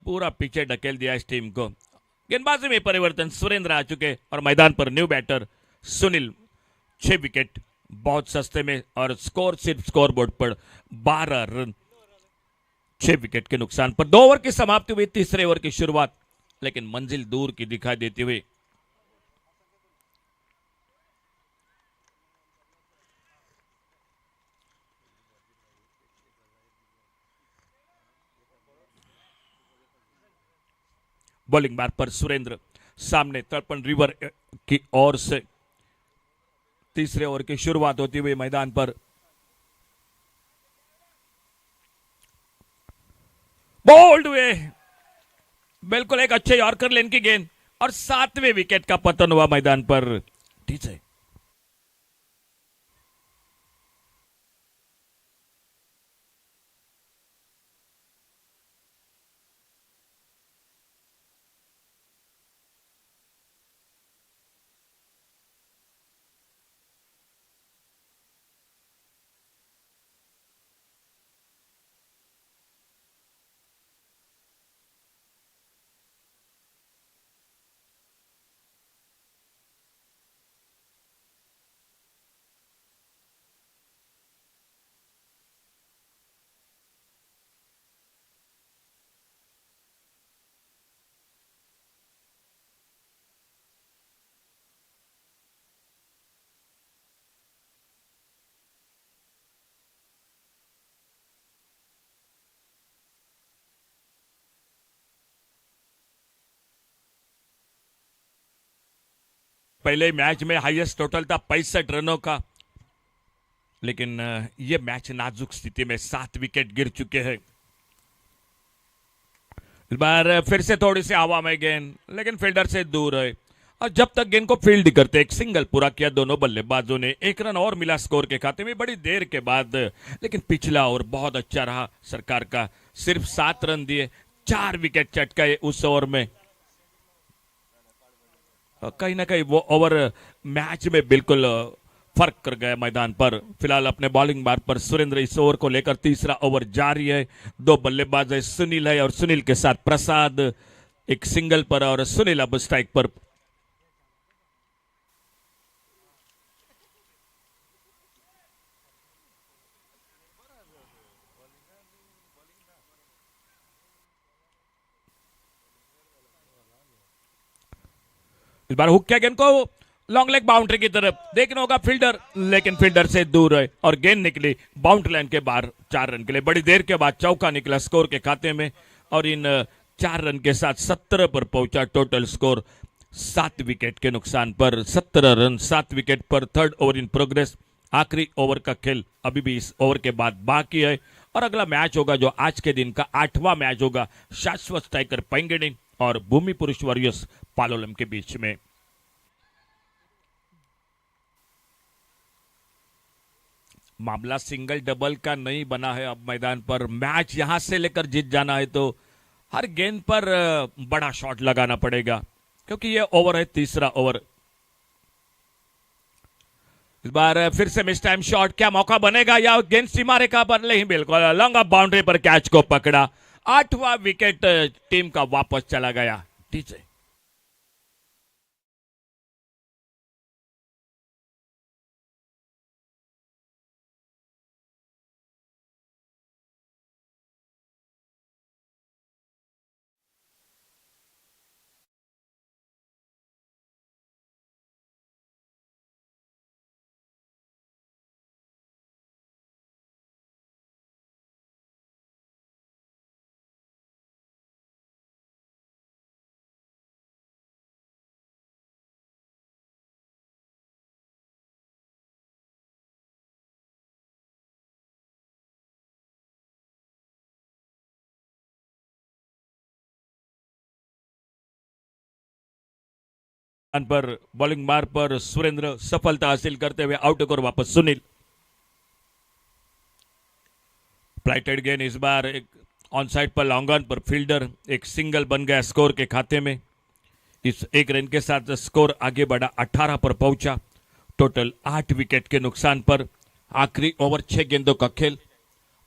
पूरा पीछे ढकेल दिया इस टीम को। गेंदबाजी में परिवर्तन, सुरेंद्र आ चुके और मैदान पर न्यू बैटर सुनील, 6 विकेट बहुत सस्ते में, और स्कोर सिर्फ स्कोर बोर्ड पर 12 रन 6 विकेट के नुकसान पर। 2 ओवर की समाप्ति हुई, तीसरे ओवर की शुरुआत, लेकिन मंजिल दूर की दिखाई देती हुई। बॉलिंग बार पर सुरेंद्र, सामने तर्पण रिवर की ओर से तीसरे ओवर की शुरुआत होती हुई मैदान पर। बोल्ड हुए, बिल्कुल एक अच्छे यॉर्कर लेन की गेंद, और 7वें विकेट का पतन हुआ मैदान पर। ठीक है, पहले मैच में हाईएस्ट टोटल था 65 रनों का, लेकिन ये मैच नाजुक स्थिति में 7 विकेट गिर चुके हैं। इस बार फिर से थोड़ी सी हवा में गेंद, लेकिन फील्डर से दूर है और जब तक गेंद को फील्ड करते एक सिंगल पूरा किया दोनों बल्लेबाजों ने। 1 रन और मिला स्कोर के खाते में बड़ी देर के बाद, लेकिन पिछला ओवर बहुत अच्छा रहा सरकार का। सिर्फ 7 रन दिए, 4 विकेट चटकाए उस ओवर में। कहीं ना कहीं वो ओवर मैच में बिल्कुल फर्क कर गया मैदान पर। फिलहाल अपने बॉलिंग मार्ग पर सुरेंद्र इस ओवर को लेकर तीसरा ओवर जारी है। 2 बल्लेबाज है, सुनील है और सुनील के साथ प्रसाद। एक सिंगल पर और सुनील अब स्ट्राइक पर। इस बार हुक किया गेंद को लॉन्ग लेग बाउंड्री की तरफ, देखना होगा फील्डर, लेकिन फील्डर से दूर है और गेंद निकली बाउंड्री लाइन के बाहर। 4 रन के लिए बड़ी देर के बाद चौका निकला स्कोर के खाते में और इन 4 रन के साथ 17 पर पहुंचा टोटल स्कोर। 7 विकेट के नुकसान पर 17 run 7 wicket per. 3rd over in progress. आखिरी ओवर का खेल अभी भी इस ओवर के बाद बाकी है और अगला मैच होगा जो आज के दिन का 8वां मैच होगा शाश्वत स्ट्राइकर पैंगणी और भूमि पुरुष वॉरियर्स पालोलम के बीच में। मामला सिंगल डबल का नहीं बना है अब मैदान पर। मैच यहां से लेकर जीत जाना है तो हर गेंद पर बड़ा शॉट लगाना पड़ेगा, क्योंकि यह ओवर है तीसरा ओवर। इस बार फिर से मिस टाइम शॉट, क्या मौका बनेगा या गेंद सीमा रेखा पर? नहीं, बिल्कुल लॉन्ग ऑफ बाउंड्री पर कैच को पकड़ा। 8वां विकेट टीम का वापस चला गया। टीचे पर बॉलिंग मार पर सुरेंद्र सफलता हासिल करते हुए आउट और वापस सुनील। फ्लाइटेड गेंद इस बार एक on side per long on per fielder. एक सिंगल बन गया स्कोर के खाते में। इस 1 रन के साथ स्कोर आगे बढ़ा, 18 पर पहुंचा। टोटल 8 विकेट के नुकसान पर। आखिरी ओवर 6 गेंदों का खेल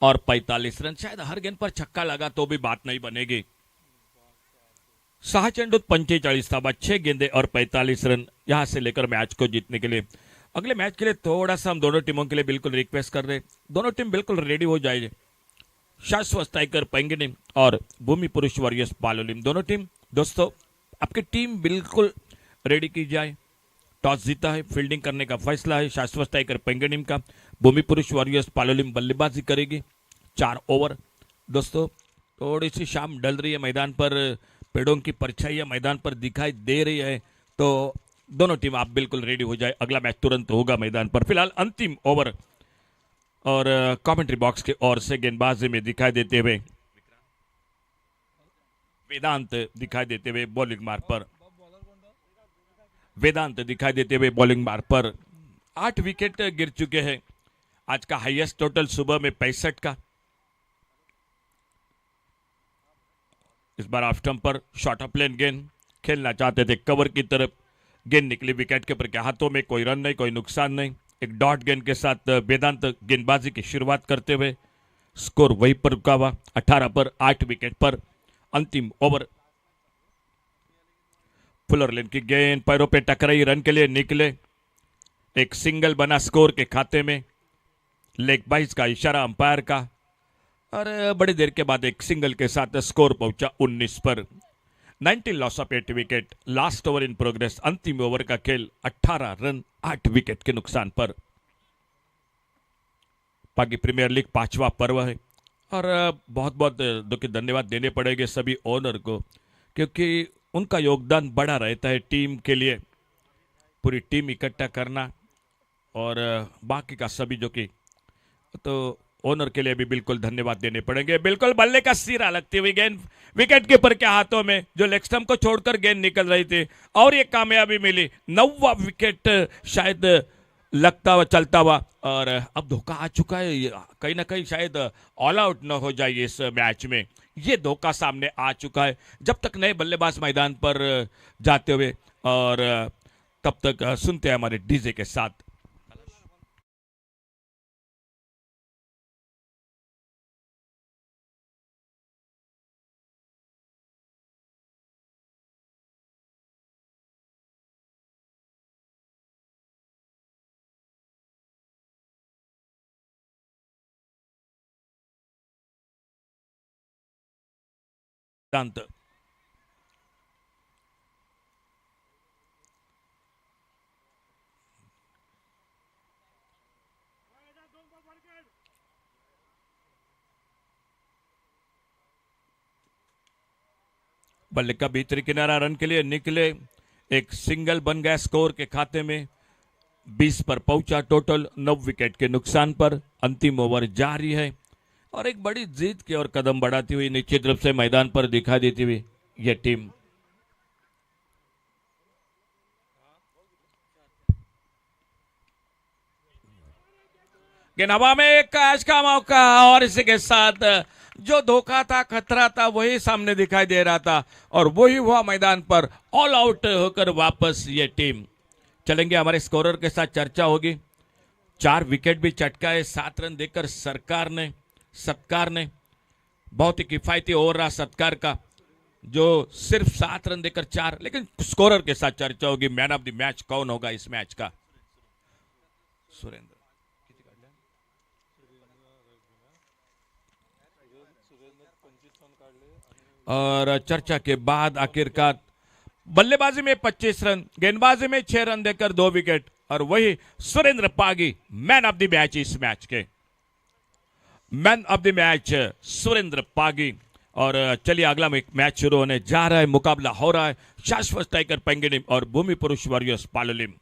और 45 रन। शायद हर गेंद पर छक्का लगा तो भी बात नहीं बनेगी। 6 चेंडूत 45 धावा, 6 गेंदे और 45 रन यहां से लेकर मैच को जीतने के लिए। अगले मैच के लिए थोड़ा सा हम दोनों टीमों के लिए बिल्कुल रिक्वेस्ट कर रहे हैं, दोनों टीम बिल्कुल रेडी हो जाए। शाश्वत स्ट्राइकर पैंगणी और भूमि पुरुष वॉरियर्स पालोलिम, दोनों टीम दोस्तों आपकी टीम बिल्कुल रेडी की जाए। टॉस जीता है, फील्डिंग करने का फैसला है शाश्वत स्ट्राइकर पैंगणी का। भूमि पुरुष वॉरियर्स पालोलिम बल्लेबाजी करेगी। 4 ओवर दोस्तों। थोड़ी सी शाम डल रही है मैदान पर, पेड़ों की परछाइयां मैदान पर दिखाई दे रही है, तो दोनों टीम आप बिल्कुल रेडी हो जाए। अगला मैच तुरंत होगा मैदान पर। फिलहाल अंतिम ओवर और कमेंट्री बॉक्स के ओर से गेंदबाजी में दिखाई देते हुए वेदांत दिखाई देते हुए बॉलिंग मार्ग पर। वेदांत दिखाई देते हुए बॉलिंग मार्ग पर। 8 विकेट गिर चुके हैं। आज का हाईएस्ट टोटल सुबह में 65 का। इस बार ऑफ स्टंप पर शॉर्ट ऑफ प्लेन गेंद खेलना चाहते थे कवर की तरफ। गेंद निकली विकेट के ऊपर के हाथों में। कोई रन नहीं, कोई नुकसान नहीं। एक डॉट गेंद के साथ वेदांत गेंदबाजी की शुरुआत करते हुए स्कोर वहीं पर रुका हुआ 18 पर 8 विकेट पर। अंतिम ओवर। फुलर लेन की गेंद पैरों पे टकराई, रन के लिए निकले। एक सिंगल बना स्कोर के खाते में। लेग बाइज का इशारा अंपायर का और बड़ी देर के बाद एक सिंगल के साथ स्कोर पहुंचा 19 पर। 19 loss of 8 wicket. Last over in progress. अंतिम ओवर का खेल 18 रन 8 विकेट के नुकसान पर। पाकि प्रीमियर लीग 5वां पर्व है और बहुत बहुत धन्यवाद देने पड़ेंगे सभी ओनर को, क्योंकि उनका योगदान बड़ा रहता है टीम के लिए। पूरी टीम इकट्ठा करना और बाकी का सभी जो कि तो ओनर के लिए भी बिल्कुल धन्यवाद देने पड़ेंगे। बिल्कुल बल्ले का सिरा लगती हुई गेंद विकेट कीपर के हाथों में, जो लेग स्टंप को छोड़कर गेंद निकल रही थी और ये कामयाबी मिली। 9वां विकेट शायद लगता हुआ चलता हुआ, और अब धोखा आ चुका है। कहीं ना कहीं शायद ऑल आउट न हो जाए इस मैच में। ये धोखा सामने आ चुका है। जब तक नए बल्लेबाज मैदान पर जाते हुए, और तब तक सुनते हैं हमारे डीजे के साथ। शांत बल्ले का भीतरी किनारा रन के लिए निकले। एक सिंगल बन गया स्कोर के खाते में। 20 पर पहुंचा टोटल, 9 विकेट के नुकसान पर। अंतिम ओवर जारी है और एक बड़ी जीत की ओर कदम बढ़ाती हुई निश्चित रूप से मैदान पर दिखाई देती हुई यह टीम। गेंद हवा में, एक कैच का मौका, और इसी के साथ जो धोखा था, खतरा था, वही सामने दिखाई दे रहा था और वही हुआ मैदान पर। ऑल आउट होकर वापस ये टीम चलेंगे। हमारे स्कोरर के साथ चर्चा होगी। 4 विकेट भी चटकाए, 7 रन देकर सत्कार ने बहुत ही किफायती ओवर रहा सत्कार का, जो सिर्फ 7 रन देकर 4। लेकिन स्कोरर के साथ चर्चा होगी। मैन ऑफ द मैच कौन होगा इस मैच का? सुरेंद्र। और चर्चा के बाद आखिरकार बल्लेबाजी में 25 रन, गेंदबाजी में 6 रन देकर 2 विकेट, और वही Surendra Pagi man of the match is match के। Man of the match Surendra Pagi. और चलिए अगला मैच शुरू होने जा रहा है। मुकाबला हो रहा है शाश्वत टाइगर पेंगुइन और भूमि पुरुष वॉरियर्स पालोलिम।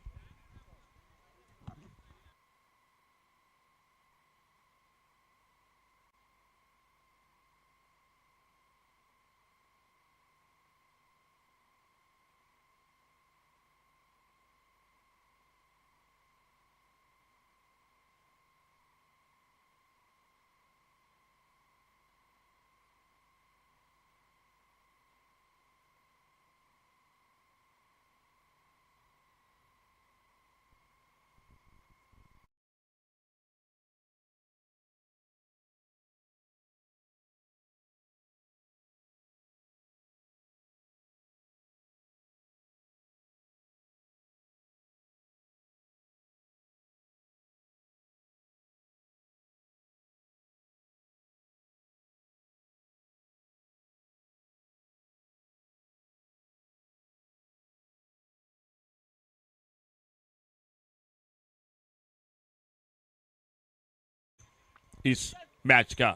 इस मैच का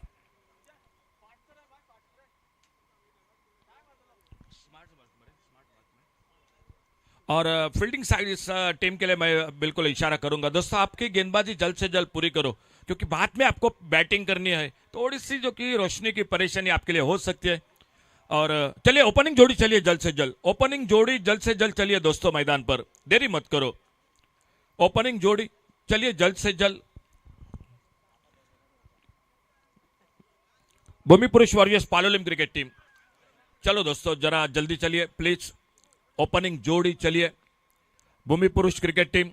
और फील्डिंग साइड इस टीम के लिए मैं बिल्कुल इशारा करूंगा। दोस्तों, आपकी गेंदबाजी जल्द से जल्द पूरी करो, क्योंकि बाद में आपको बैटिंग करनी है। थोड़ी सी जो कि रोशनी की परेशानी आपके लिए हो सकती है। और चलिए ओपनिंग जोड़ी चलिए जल्द से जल्द, ओपनिंग जोड़ी जल्द से जल्द चलिए दोस्तों मैदान पर, देरी मत करो। ओपनिंग जोड़ी चलिए जल्द से जल्द। भूमि पुरुष वॉरियर्स पालोलिम क्रिकेट टीम, चलो दोस्तों जरा जल्दी चलिए प्लीज। ओपनिंग जोड़ी चलिए भूमि पुरुष क्रिकेट टीम।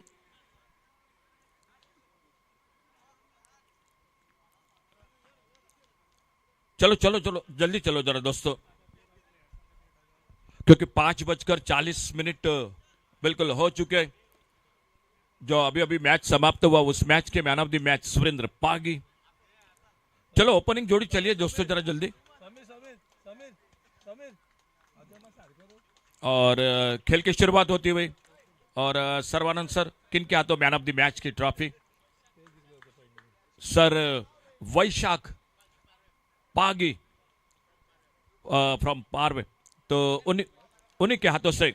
चलो चलो चलो जल्दी चलो जरा दोस्तों, क्योंकि 5:40 बिल्कुल हो चुके। जो अभी अभी मैच समाप्त हुआ, उस मैच के man of the match Surendra Pagi. चलो ओपनिंग जोड़ी चलिए दोस्तों जरा जल्दी। और खेल की शुरुआत होती हुई, और सर्वानंद सर किन के हाथों मैन ऑफ द मैच की trophy? Sir Vaishakh Pagi from पारवे, तो उन्हीं के हाथों से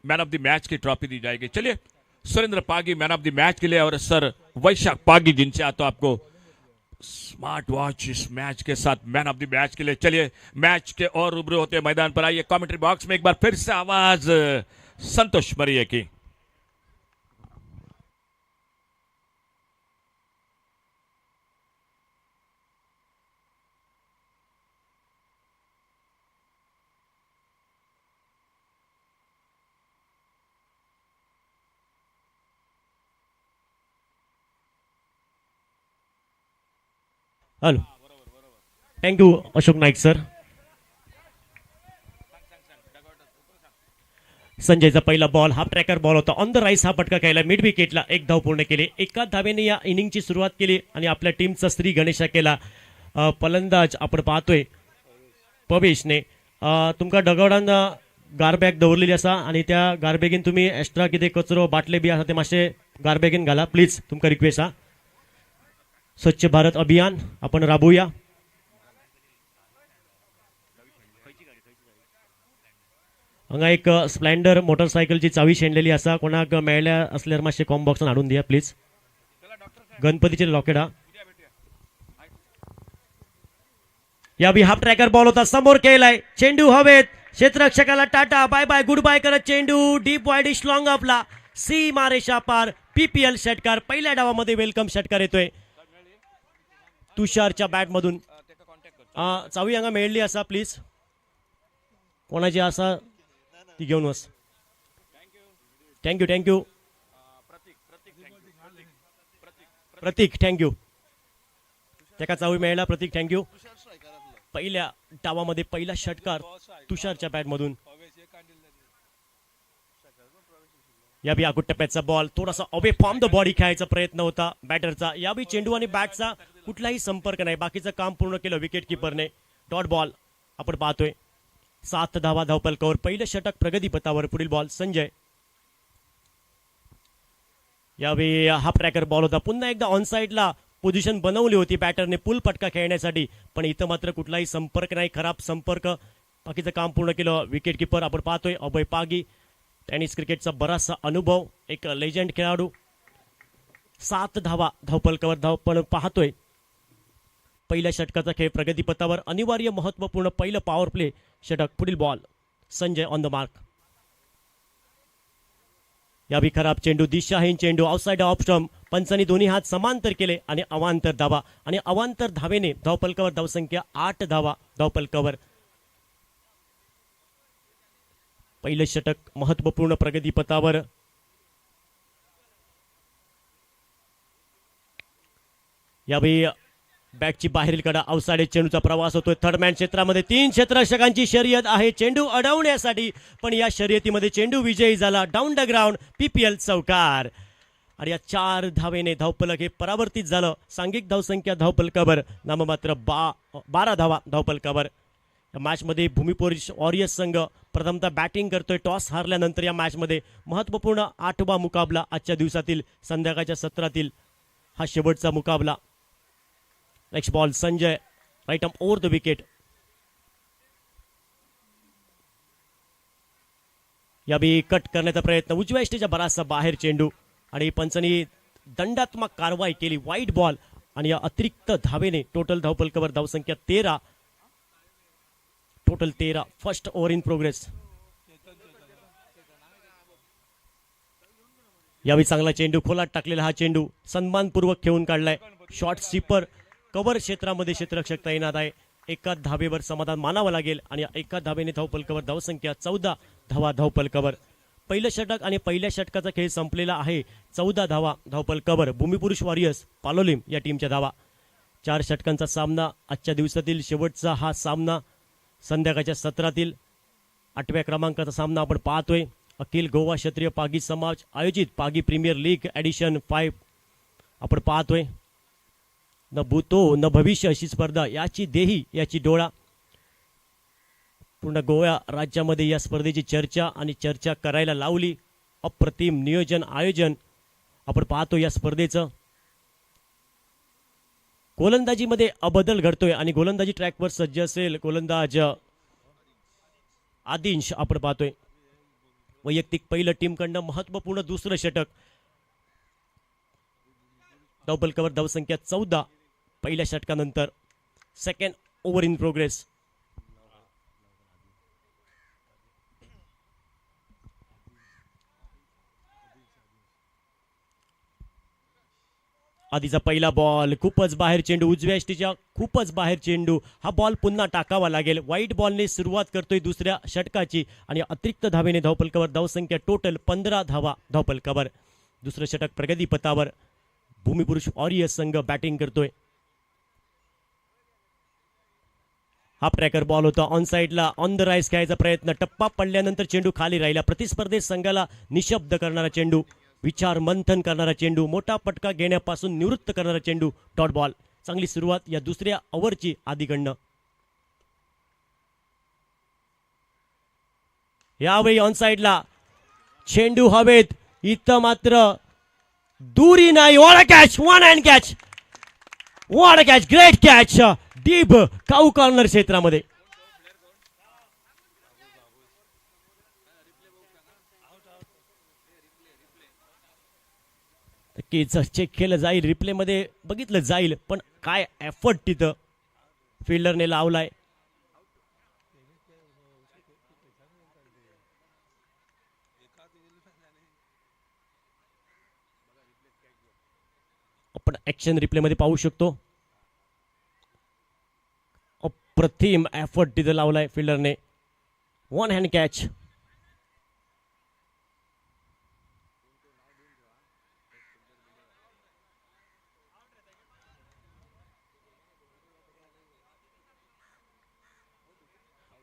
मैन ऑफ द मैच की ट्रॉफी दी जाएगी। चलिए Surendra Pagi man of the match के लिए, और सर वैशाख पागी जिनसे हाथों आपको स्मार्ट वॉच इस मैच के साथ मैन ऑफ द मैच के लिए। चलिए मैच के और रूबरू होते मैदान पर आइए। कमेंट्री बॉक्स में एक बार फिर से आवाज संतोष मरिये की। Hello, thank you Ashok Naik sir. संजयचा पहिला बॉल हाफ ट्रॅकर बॉल होता. ऑन द राईस हा फटका खेळला मिड विकेटला. एक धाव पूर्ण केली. एका धावेने या इनिंगची सुरुवात केली आणि आपल्या टीमचा श्री गणेशा केला. फलंदाज आपण पाहतोय पवेशने तुमका डगवडान गारबॅग दवरलेली असा आणि त्या गारबॅगीन तुम्ही एक्स्ट्रा किती कचरो बाटले बी असा ते मातशे गारबॅगीन घाला प्लीज. तुमका रिक्वेस्ट हा. स्वच्छ भारत अभियान आपण राबवूया. हांगा एक स्प्लेंडर मोटरसायकलची चावी शेणलेली असा. कोणाक मेळल्या असल्यार मातशे कॉम बॉक्सान हाडून दिया प्लीज. गणपतीचे लॉकेट हा. या बी हाफ ट्रॅकर बॉल होता. समोर केलाय चेंडू हवेत. क्षेत्ररक्षकाला tata bye bye good bye करत चेंडू डीप वाईडिश लॉंग आपला सीमा रेषा पार. पीपीएल षटकार पहिल्या डावामध्ये वेलकम षटकार येतोय तुषारच्या बॅट मधून. चावी हांगा मेळली असा प्लीज. कोणाची असा ती घेऊन वस. थँक्यू थँक्यू प्रतीक थँक्यू. त्याका चावी मेळला प्रतीक थँक्यू. पहिल्या डावामध्ये पहिला षटकार तुषारच्या बॅट मधून. या बी आकुट टप्प्याचा बॉल थोडासा अवे फ्रॉम द बॉडी खेळायचा प्रयत्न होता बॅटरचा. या बी चेंडू आणि बॅटचा कुठलाही संपर्क नाही. बाकीचं काम पूर्ण केलं विकेट किपरने. डॉट बॉल आपण पाहतोय. 7 धावा धावपलकावर. पहिलं षटक प्रगतीपथावर. पुढील बॉल संजय. यावेळी हाफ ट्रॅकर बॉल होता. पुन्हा एकदा ऑन साइडला पोझिशन बनवली होती बॅटरने पुल फटका खेळण्यासाठी पण इथं मात्र कुठलाही संपर्क नाही. खराब संपर्क. बाकीचं काम पूर्ण केलं विकेट किपर आपण पाहतोय अभय पागी. टेनिस क्रिकेटचा बराचसा अनुभव. एक लेजंड खेळाडू. 7 धावा धावपलकावर धावपण पाहतोय. पहिल्या षटकाचा खेळ प्रगतीपथावर. अनिवार्य महत्वपूर्ण पहिलं पॉवर प्ले षटक. पुढील ball Sanjay on the mark. या बी खराब चेंडू. दिशाहीन चेंडू. Outside off stump. पंचांनी दोन्ही हात समांतर केले आणि अवांतर धावा आणि अवांतर धावेने धावपलकावर धावसंख्या 8 धावा धावपलकावर. पहिलं षटक महत्वपूर्ण प्रगतीपथावर. यावेळी बॅटची बाहेरील कडा. आउटसाइड चेंडूचा प्रवास होतोय. थर्ड मॅन क्षेत्रामध्ये 3 क्षेत्ररक्षकांची शर्यत आहे चेंडू अडवण्यासाठी पण या शर्यतीमध्ये चेंडू विजयी झाला. डाऊन द ग्राउंड पीपीएल चौकार. आणि या 4 धावेने धावपलक हे परावर्तित झालं. सांघिक धावसंख्या धावपलकावर नाममात्र 12 धावा धावपलकावर. या मॅचमध्ये भूमिपुर वॉरियर्स संघ प्रथमतः बॅटिंग करतोय. टॉस हारल्यानंतर या मॅचमध्ये महत्वपूर्ण 8वा मुकाबला आजच्या दिवसातील संध्याकाळच्या सत्रातील हा शेवटचा मुकाबला. Next ball Sanjay right arm over the wicket. या बी कट करण्याचा प्रयत्न. उजव्या इष्टीच्या बराचसा बाहेर चेंडू आणि पंचांनी दंडात्मक कारवाई केली. वाईट बॉल आणि या अतिरिक्त धावेने टोटल धावपलकावर धावसंख्या 13. Total 13. First over in progress. यावेळी चांगला चेंडू. खोलात टाकलेला हा चेंडू सन्मानपूर्वक खेळून काढलाय. Short sweeper. कव्हर क्षेत्रामध्ये क्षेत्ररक्षक तैनात आहे. एका धावेवर समाधान मानावं लागेल आणि एका धावेने धावपलकावर धावसंख्या 14 धावा धावपलकावर. पहिलं षटक आणि पहिल्या षटकाचा खेळ संपलेला आहे. 14 धावा धावपलकावर. भूमिपुरुष वॉरियर्स पालोलिम या टीमच्या धावा. 4 षटकांचा सामना. आजच्या दिवसातील शेवटचा हा सामना. संध्याकाळच्या सत्रातील 8व्या क्रमांकाचा सामना आपण पाहतोय. अखिल गोवा क्षत्रिय पागी समाज आयोजित पागी प्रीमियर लीग एडिशन 5 आपण पाहतोय. न भूतो न भविष्य अशी स्पर्धा. याची देही याची डोळा. पूर्ण गोवा राज्यामध्ये या स्पर्धेची चर्चा करायला लावली. अप्रतिम नियोजन आयोजन आपण पाहतो या स्पर्धेचं. गोलंदाजीमध्ये बदल घडतोय आणि गोलंदाजी ट्रॅकवर सज्ज असेल गोलंदाज आदिंश आपण पाहतोय. वैयक्तिक पहिलं टीमकडनं महत्वपूर्ण दुसरं षटक. धावपलकावर धावसंख्या 14. पहिल्या षटकानंतर. Second over in progress. आधीचा पहिला बॉल खूपच बाहेर चेंडू, उजव्या यष्टीच्या खूपच बाहेर चेंडू. हा बॉल पुन्हा टाकावा लागेल. व्हाईट बॉलने सुरुवात करतोय दुसऱ्या षटकाची आणि अतिरिक्त धावेने धावपलकावर धावसंख्या टोटल 15 धावा धावपलकावर. दुसरं षटक प्रगतीपथावर. भूमिपुरुष ऑरियस संघ बॅटिंग करतोय. हाफ ट्रॅकर बॉल होता ऑन साईडला. ऑन द राईस खेळायचा प्रयत्न. टप्पा पडल्यानंतर चेंडू खाली राहिला. प्रतिस्पर्धी संघाला निशब्द करणारा चेंडू, विचार मंथन करणारा चेंडू, मोठा पटका घेण्यापासून निवृत्त करणारा चेंडू. Dot ball. चांगली सुरुवात या दुसऱ्या ओव्हरची आधीकडनं. यावेळी ऑन साईडला चेंडू हवेत. इथं मात्र दुरी नाही. What a catch, one hand catch, what a catch, great catch. Deep cow corner क्षेत्रामध्ये. चेक केलं जाईल, रिप्ले मध्ये बघितलं जाईल, पण काय एफर्ट तिथं फिल्डरने लावलाय. आपण ऍक्शन रिप्ले मध्ये पाहू शकतो. अप्रतिम एफर्ट तिथं लावलाय फिल्डरने. One hand catch.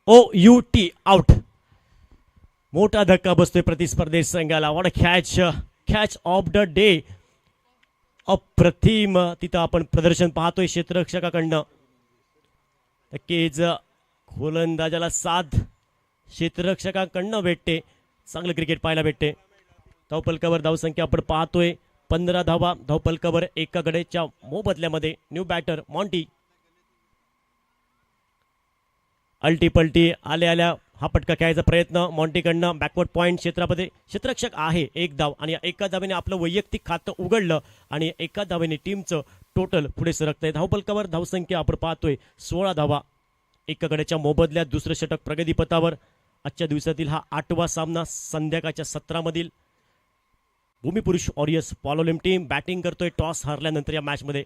OUT out. मोठा धक्का बसतोय प्रतिस्पर्धी संघाला. What a catch, catch of the day. अप्रतिम तिथं आपण प्रदर्शन पाहतोय क्षेत्ररक्षकाकडनं. नक्कीच गोलंदाजाला साथ क्षेत्ररक्षकाकडनं भेटते. चांगलं क्रिकेट पाहायला भेटते. धावपलकावर धावसंख्या आपण पाहतोय 15 धावा धावपलकावर एका गड्याच्या मोबदल्यामध्ये. New batter Monty. अल्टी पलटी आल्या आल्या हा पटका खेळायचा प्रयत्न मॉन्टीकडनं. बॅकवर्ड पॉईंट क्षेत्रामध्ये क्षेत्ररक्षक आहे. एक धाव आणि एका धावेने आपलं वैयक्तिक खातं उघडलं आणि एका धावेने टीमचं टोटल पुढे सरकतंय. धावपलकावर धावसंख्या आपण पाहतोय 16 धावा एका गड्याच्या मोबदल्यात. दुसरं षटक प्रगतीपथावर. आजच्या दिवसातील हा 8वा सामना संध्याकाळच्या 17 मधील. भूमिपुरुष ऑरियस पॉलोलिम टीम बॅटिंग करतोय टॉस हारल्यानंतर या मॅच मध्ये.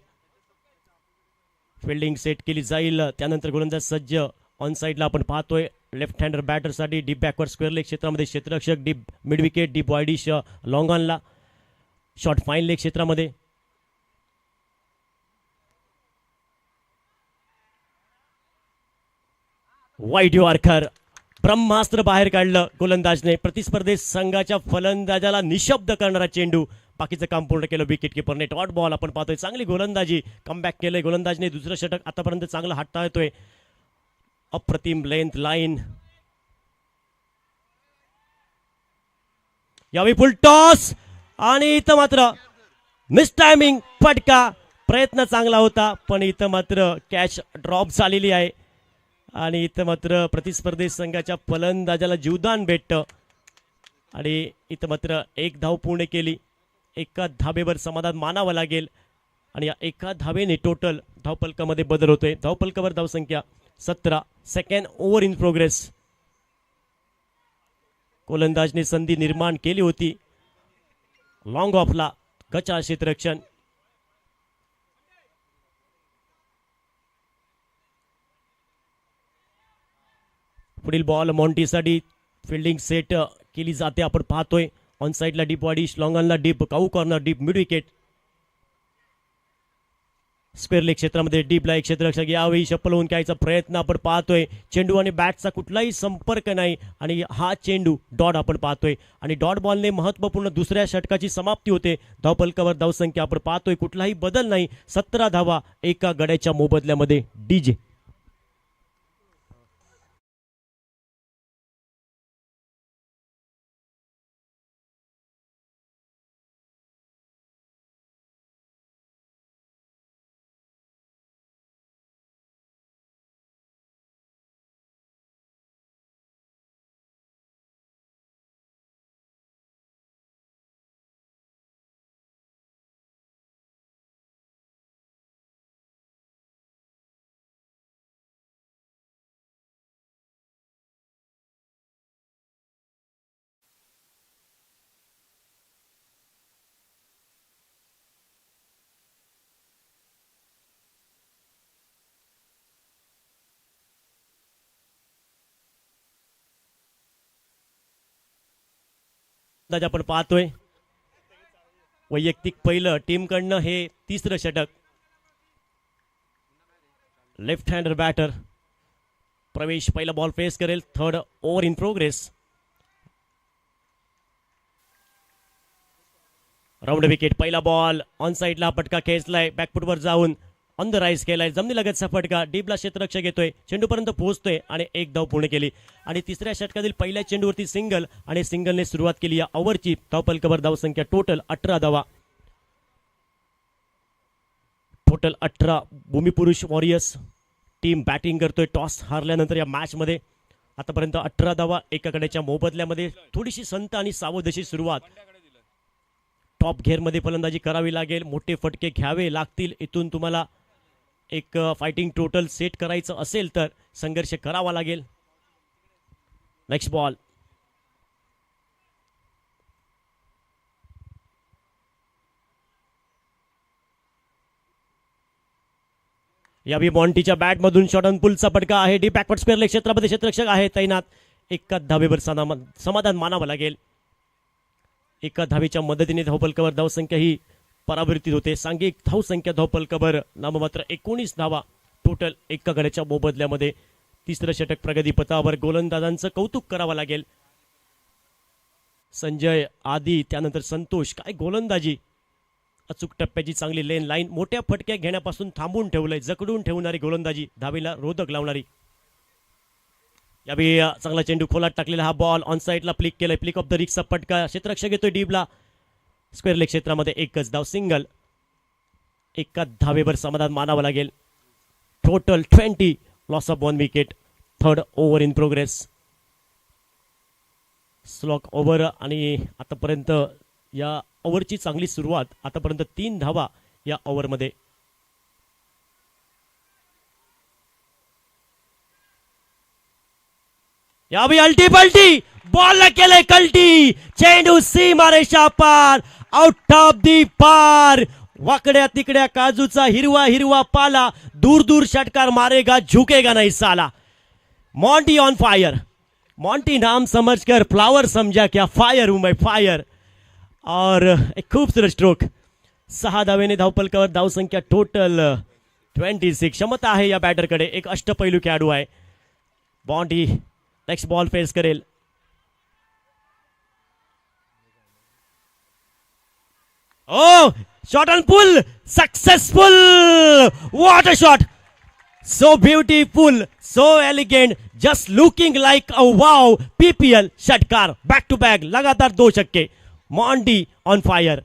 फिल्डिंग सेट केली जाईल. त्यानंतर गोलंदाज सज्ज. ऑन साईडला आपण पाहतोय लेफ्ट हँडर बॅटरसाठी डीप बॅकवर्ड स्क्वेअर लेग क्षेत्रामध्ये क्षेत्ररक्षक. Deep mid wicket, deep widish लॉंग ऑनला. शॉर्ट फाईन लेग क्षेत्रामध्ये. Wide yorker. ब्रह्मास्त्र बाहेर काढलं गोलंदाजने. प्रतिस्पर्धी संघाच्या फलंदाजाला निशब्द करणारा चेंडू. बाकीचं काम पूर्ण केलं विकेट किपरने. डॉट बॉल आपण पाहतोय. चांगली गोलंदाजी, कमबॅक केलंय गोलंदाजने. दुसरं षटक आतापर्यंत चांगलं हाता येतोय. अप्रतिम लेंथ लाईन. यावेळी फुल टॉस आणि इथं मात्र मिस टायमिंग फटका. प्रयत्न चांगला होता पण इथं मात्र कॅच ड्रॉप झालेली आहे आणि इथं मात्र प्रतिस्पर्धी संघाच्या फलंदाजाला जीवदान भेटतं आणि इथं मात्र एक धाव पूर्ण केली. एका धावेवर समाधान मानावं लागेल आणि या एका धावेने टोटल धावपलकामध्ये बदल होतोय. धावपलकावर धावसंख्या 17. Second over in progress. गोलंदाजने संधी निर्माण केली होती. लॉंग ऑफला गचा क्षेत्ररक्षण. पुढील बॉल मॉन्टीसाठी फिल्डिंग सेट केली जाते आपण पाहतोय. ऑन साईडला डीप वाडीश, लॉंग ऑनला deep cow corner, deep mid wicket. Square leg क्षेत्रामध्ये डीपला एक क्षेत्ररक्षक. यावेळी शप्पल होऊन खेळायचा प्रयत्न आपण पाहतोय. चेंडू आणि बॅटचा कुठलाही संपर्क नाही आणि हा चेंडू डॉट आपण पाहतोय आणि डॉट बॉलने महत्वपूर्ण दुसऱ्या षटकाची समाप्ती होते. धावपलकावर धावसंख्या आपण पाहतोय कुठलाही बदल नाही. 17 धावा एका गड्याच्या मोबदल्यामध्ये. डीजे फलंदाज आपण पाहतोय. वैयक्तिक पहिलं टीमकडनं हे तिसरं षटक. लेफ्ट हँडर बॅटर प्रवेश पहिला बॉल फेस करेल. Third over in progress. Round wicket. पहिला बॉल ऑन साईडला फटका खेचलाय. बॅकफुटवर जाऊन ऑन द राईज केलाय. जमिनीलगतचा फटका. डीपला क्षेत्ररक्षक येतोय. चेंडूपर्यंत पोहोचतोय आणि एक धाव पूर्ण केली. आणि तिसऱ्या षटकातील पहिल्या चेंडूवरती सिंगल आणि सिंगलने सुरुवात केली या ओव्हरची. धावफलकावर धावसंख्या टोटल 18 धावा. टोटल 18. भूमिपुरुष वॉरियर्स टीम बॅटिंग करतोय टॉस हारल्यानंतर या मॅच मध्ये. आतापर्यंत 18 धावा एकाकडेच्या मोबदल्यामध्ये. थोडीशी संत आणि सावध सुरुवात. टॉप घेअरमध्ये फलंदाजी करावी लागेल. मोठे फटके घ्यावे लागतील. इथून तुम्हाला एक फायटिंग टोटल सेट करायचं असेल तर संघर्ष करावा लागेल. Next ball. यावेळी मॉन्टीच्या बॅटमधून शॉट ऑन पुलचा फटका आहे. डीप बॅकवर्ड स्क्वेअर क्षेत्रामध्ये क्षेत्ररक्षक आहे तैनात. एका धावेवर समाधान मानावं लागेल. एका धावेच्या मदतीने धावफलकावर धावसंख्या ही परावर्तित होते. सांघिक धावसंख्या धावफलकावर नाममात्र 19 धावा टोटल एका गड्याच्या मोबदल्यामध्ये. तिसरं षटक प्रगतीपथावर. गोलंदाजांचं कौतुक करावं लागेल. संजय, आदी, त्यानंतर संतोष. काय गोलंदाजी. अचूक टप्प्याची चांगली लेन लाईन. मोठ्या फटक्या घेण्यापासून थांबून ठेवलंय. जकडून ठेवणारी गोलंदाजी. धावेला रोधक लावणारी. यावेळी चांगला चेंडू खोलात टाकलेला हा बॉल ऑन साईडला फ्लिक केलाय. फ्लिक ऑफ द रिक्सचा फटका. क्षेत्ररक्षक येतोय डीपला. स्क्वेअर लेग क्षेत्रामध्ये एकच धाव. सिंगल. एका धावेवर समाधान मानावं लागेल. Total 20. Loss of 1 wicket. Third over in progress. Slog over आणि आतापर्यंत या ओव्हरची चांगली सुरुवात. आतापर्यंत 3 धावा या ओव्हरमध्ये. यावेळी अल्टी पलटी बॉल केले कल्टी. चेंडू सीमारेषा पार. आउट ऑफ दी पार. वाकड्या तिकड्या काजूचा हिरवा हिरवा पाला. दूर दूर षटकार मारेगा झुकेगा नहीं साला. Monty on fire. मॉन्टी नाम समझकर फ्लावर समझा क्या. फायर हूं मैं फायर. और एक खूबसूरत स्ट्रोक. 6 धावेने धावफलकावर धावसंख्या टोटल 26. क्षमता आहे या बॅटरकडे. एक अष्टपैलू खेळाडू आहे. मॉन्टी नेक्स्ट बॉल फेस करेल. Oh shot on pull. Successful. What a shot. So beautiful. So elegant. Just looking like a wow. PPL षटकार. बॅक टू बॅक लगातार 2 छक्के. Monty on fire.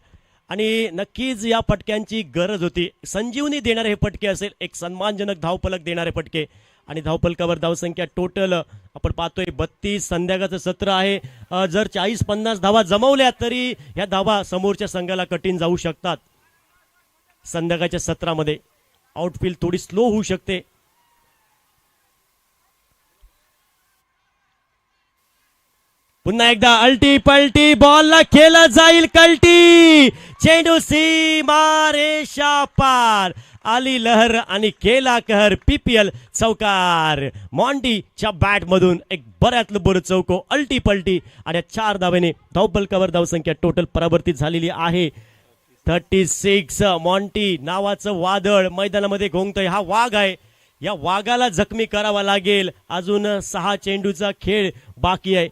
आणि नक्कीच या फटक्यांची गरज होती. संजीवनी देणारे हे फटके असेल. एक सन्मानजनक धावफलक देणारे फटके. आणि धावफलकावर धावसंख्या टोटल आपण पाहतोय 32. संध्याकाळचं सत्र आहे. जर 40-50 धावा जमवल्या तरी ह्या धावा समोरच्या संघाला कठीण जाऊ शकतात. संध्याकाळच्या सत्रामध्ये आउटफील्ड थोडी स्लो होऊ शकते. पुन्हा एकदा अल्टी पलटी. बॉलला केलं जाईल कल्टी. चेंडू सीमारेषा पार. आली लहर आणि केला कहर. पीपीएल चौकार. मॉन्टीच्या बॅट मधून एक बऱ्यातलं बरं चौको. अल्टी पलटी आणि 4 धावेने धावफलकावर धावसंख्या टोटल परावर्तित झालेली आहे 36. मॉन्टी नावाचं वादळ मैदानामध्ये घोंगतंय. हा वाघ आहे. या वाघाला जखमी करावा लागेल. अजून 6 चेंडूचा खेळ बाकी आहे.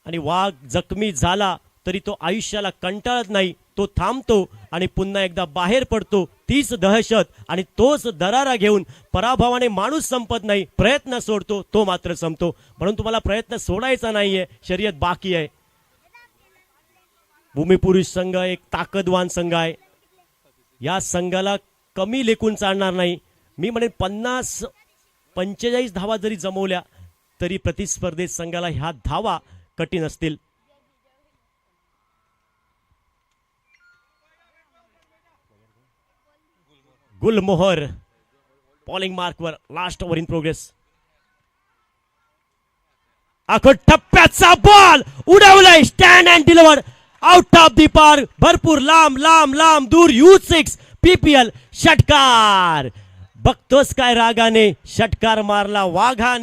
आणि वाघ जखमी झाला तरी तो आयुष्याला कंटाळत नाही. तो थांबतो आणि पुन्हा एकदा बाहेर पडतो. तीच दहशत आणि तोच दरारा घेऊन पराभवाने माणूस संपत नाही. प्रयत्न सोडतो तो मात्र संपतो. म्हणून तुम्हाला प्रयत्न सोडायचा नाहीये. शर्यत बाकी आहे. भूमिपुरुष संघ एक ताकदवान संघ आहे. या संघाला कमी लेखून चालणार नाही. मी म्हणेन 50-45 धावा जरी जमवल्या तरी प्रतिस्पर्धेत संघाला ह्या धावा कठीण असतील. गुलमोहर बॉलिंग मार्कवर. Last over in progress. आखो टप्प्याचा बॉल उडवलाय. Stand and deliver. Out of the park. भरपूर लांब लांब लांब दूर. U6 पीपीएल षटकार. बघतोस काय रागाने षटकार मारला वाघाने.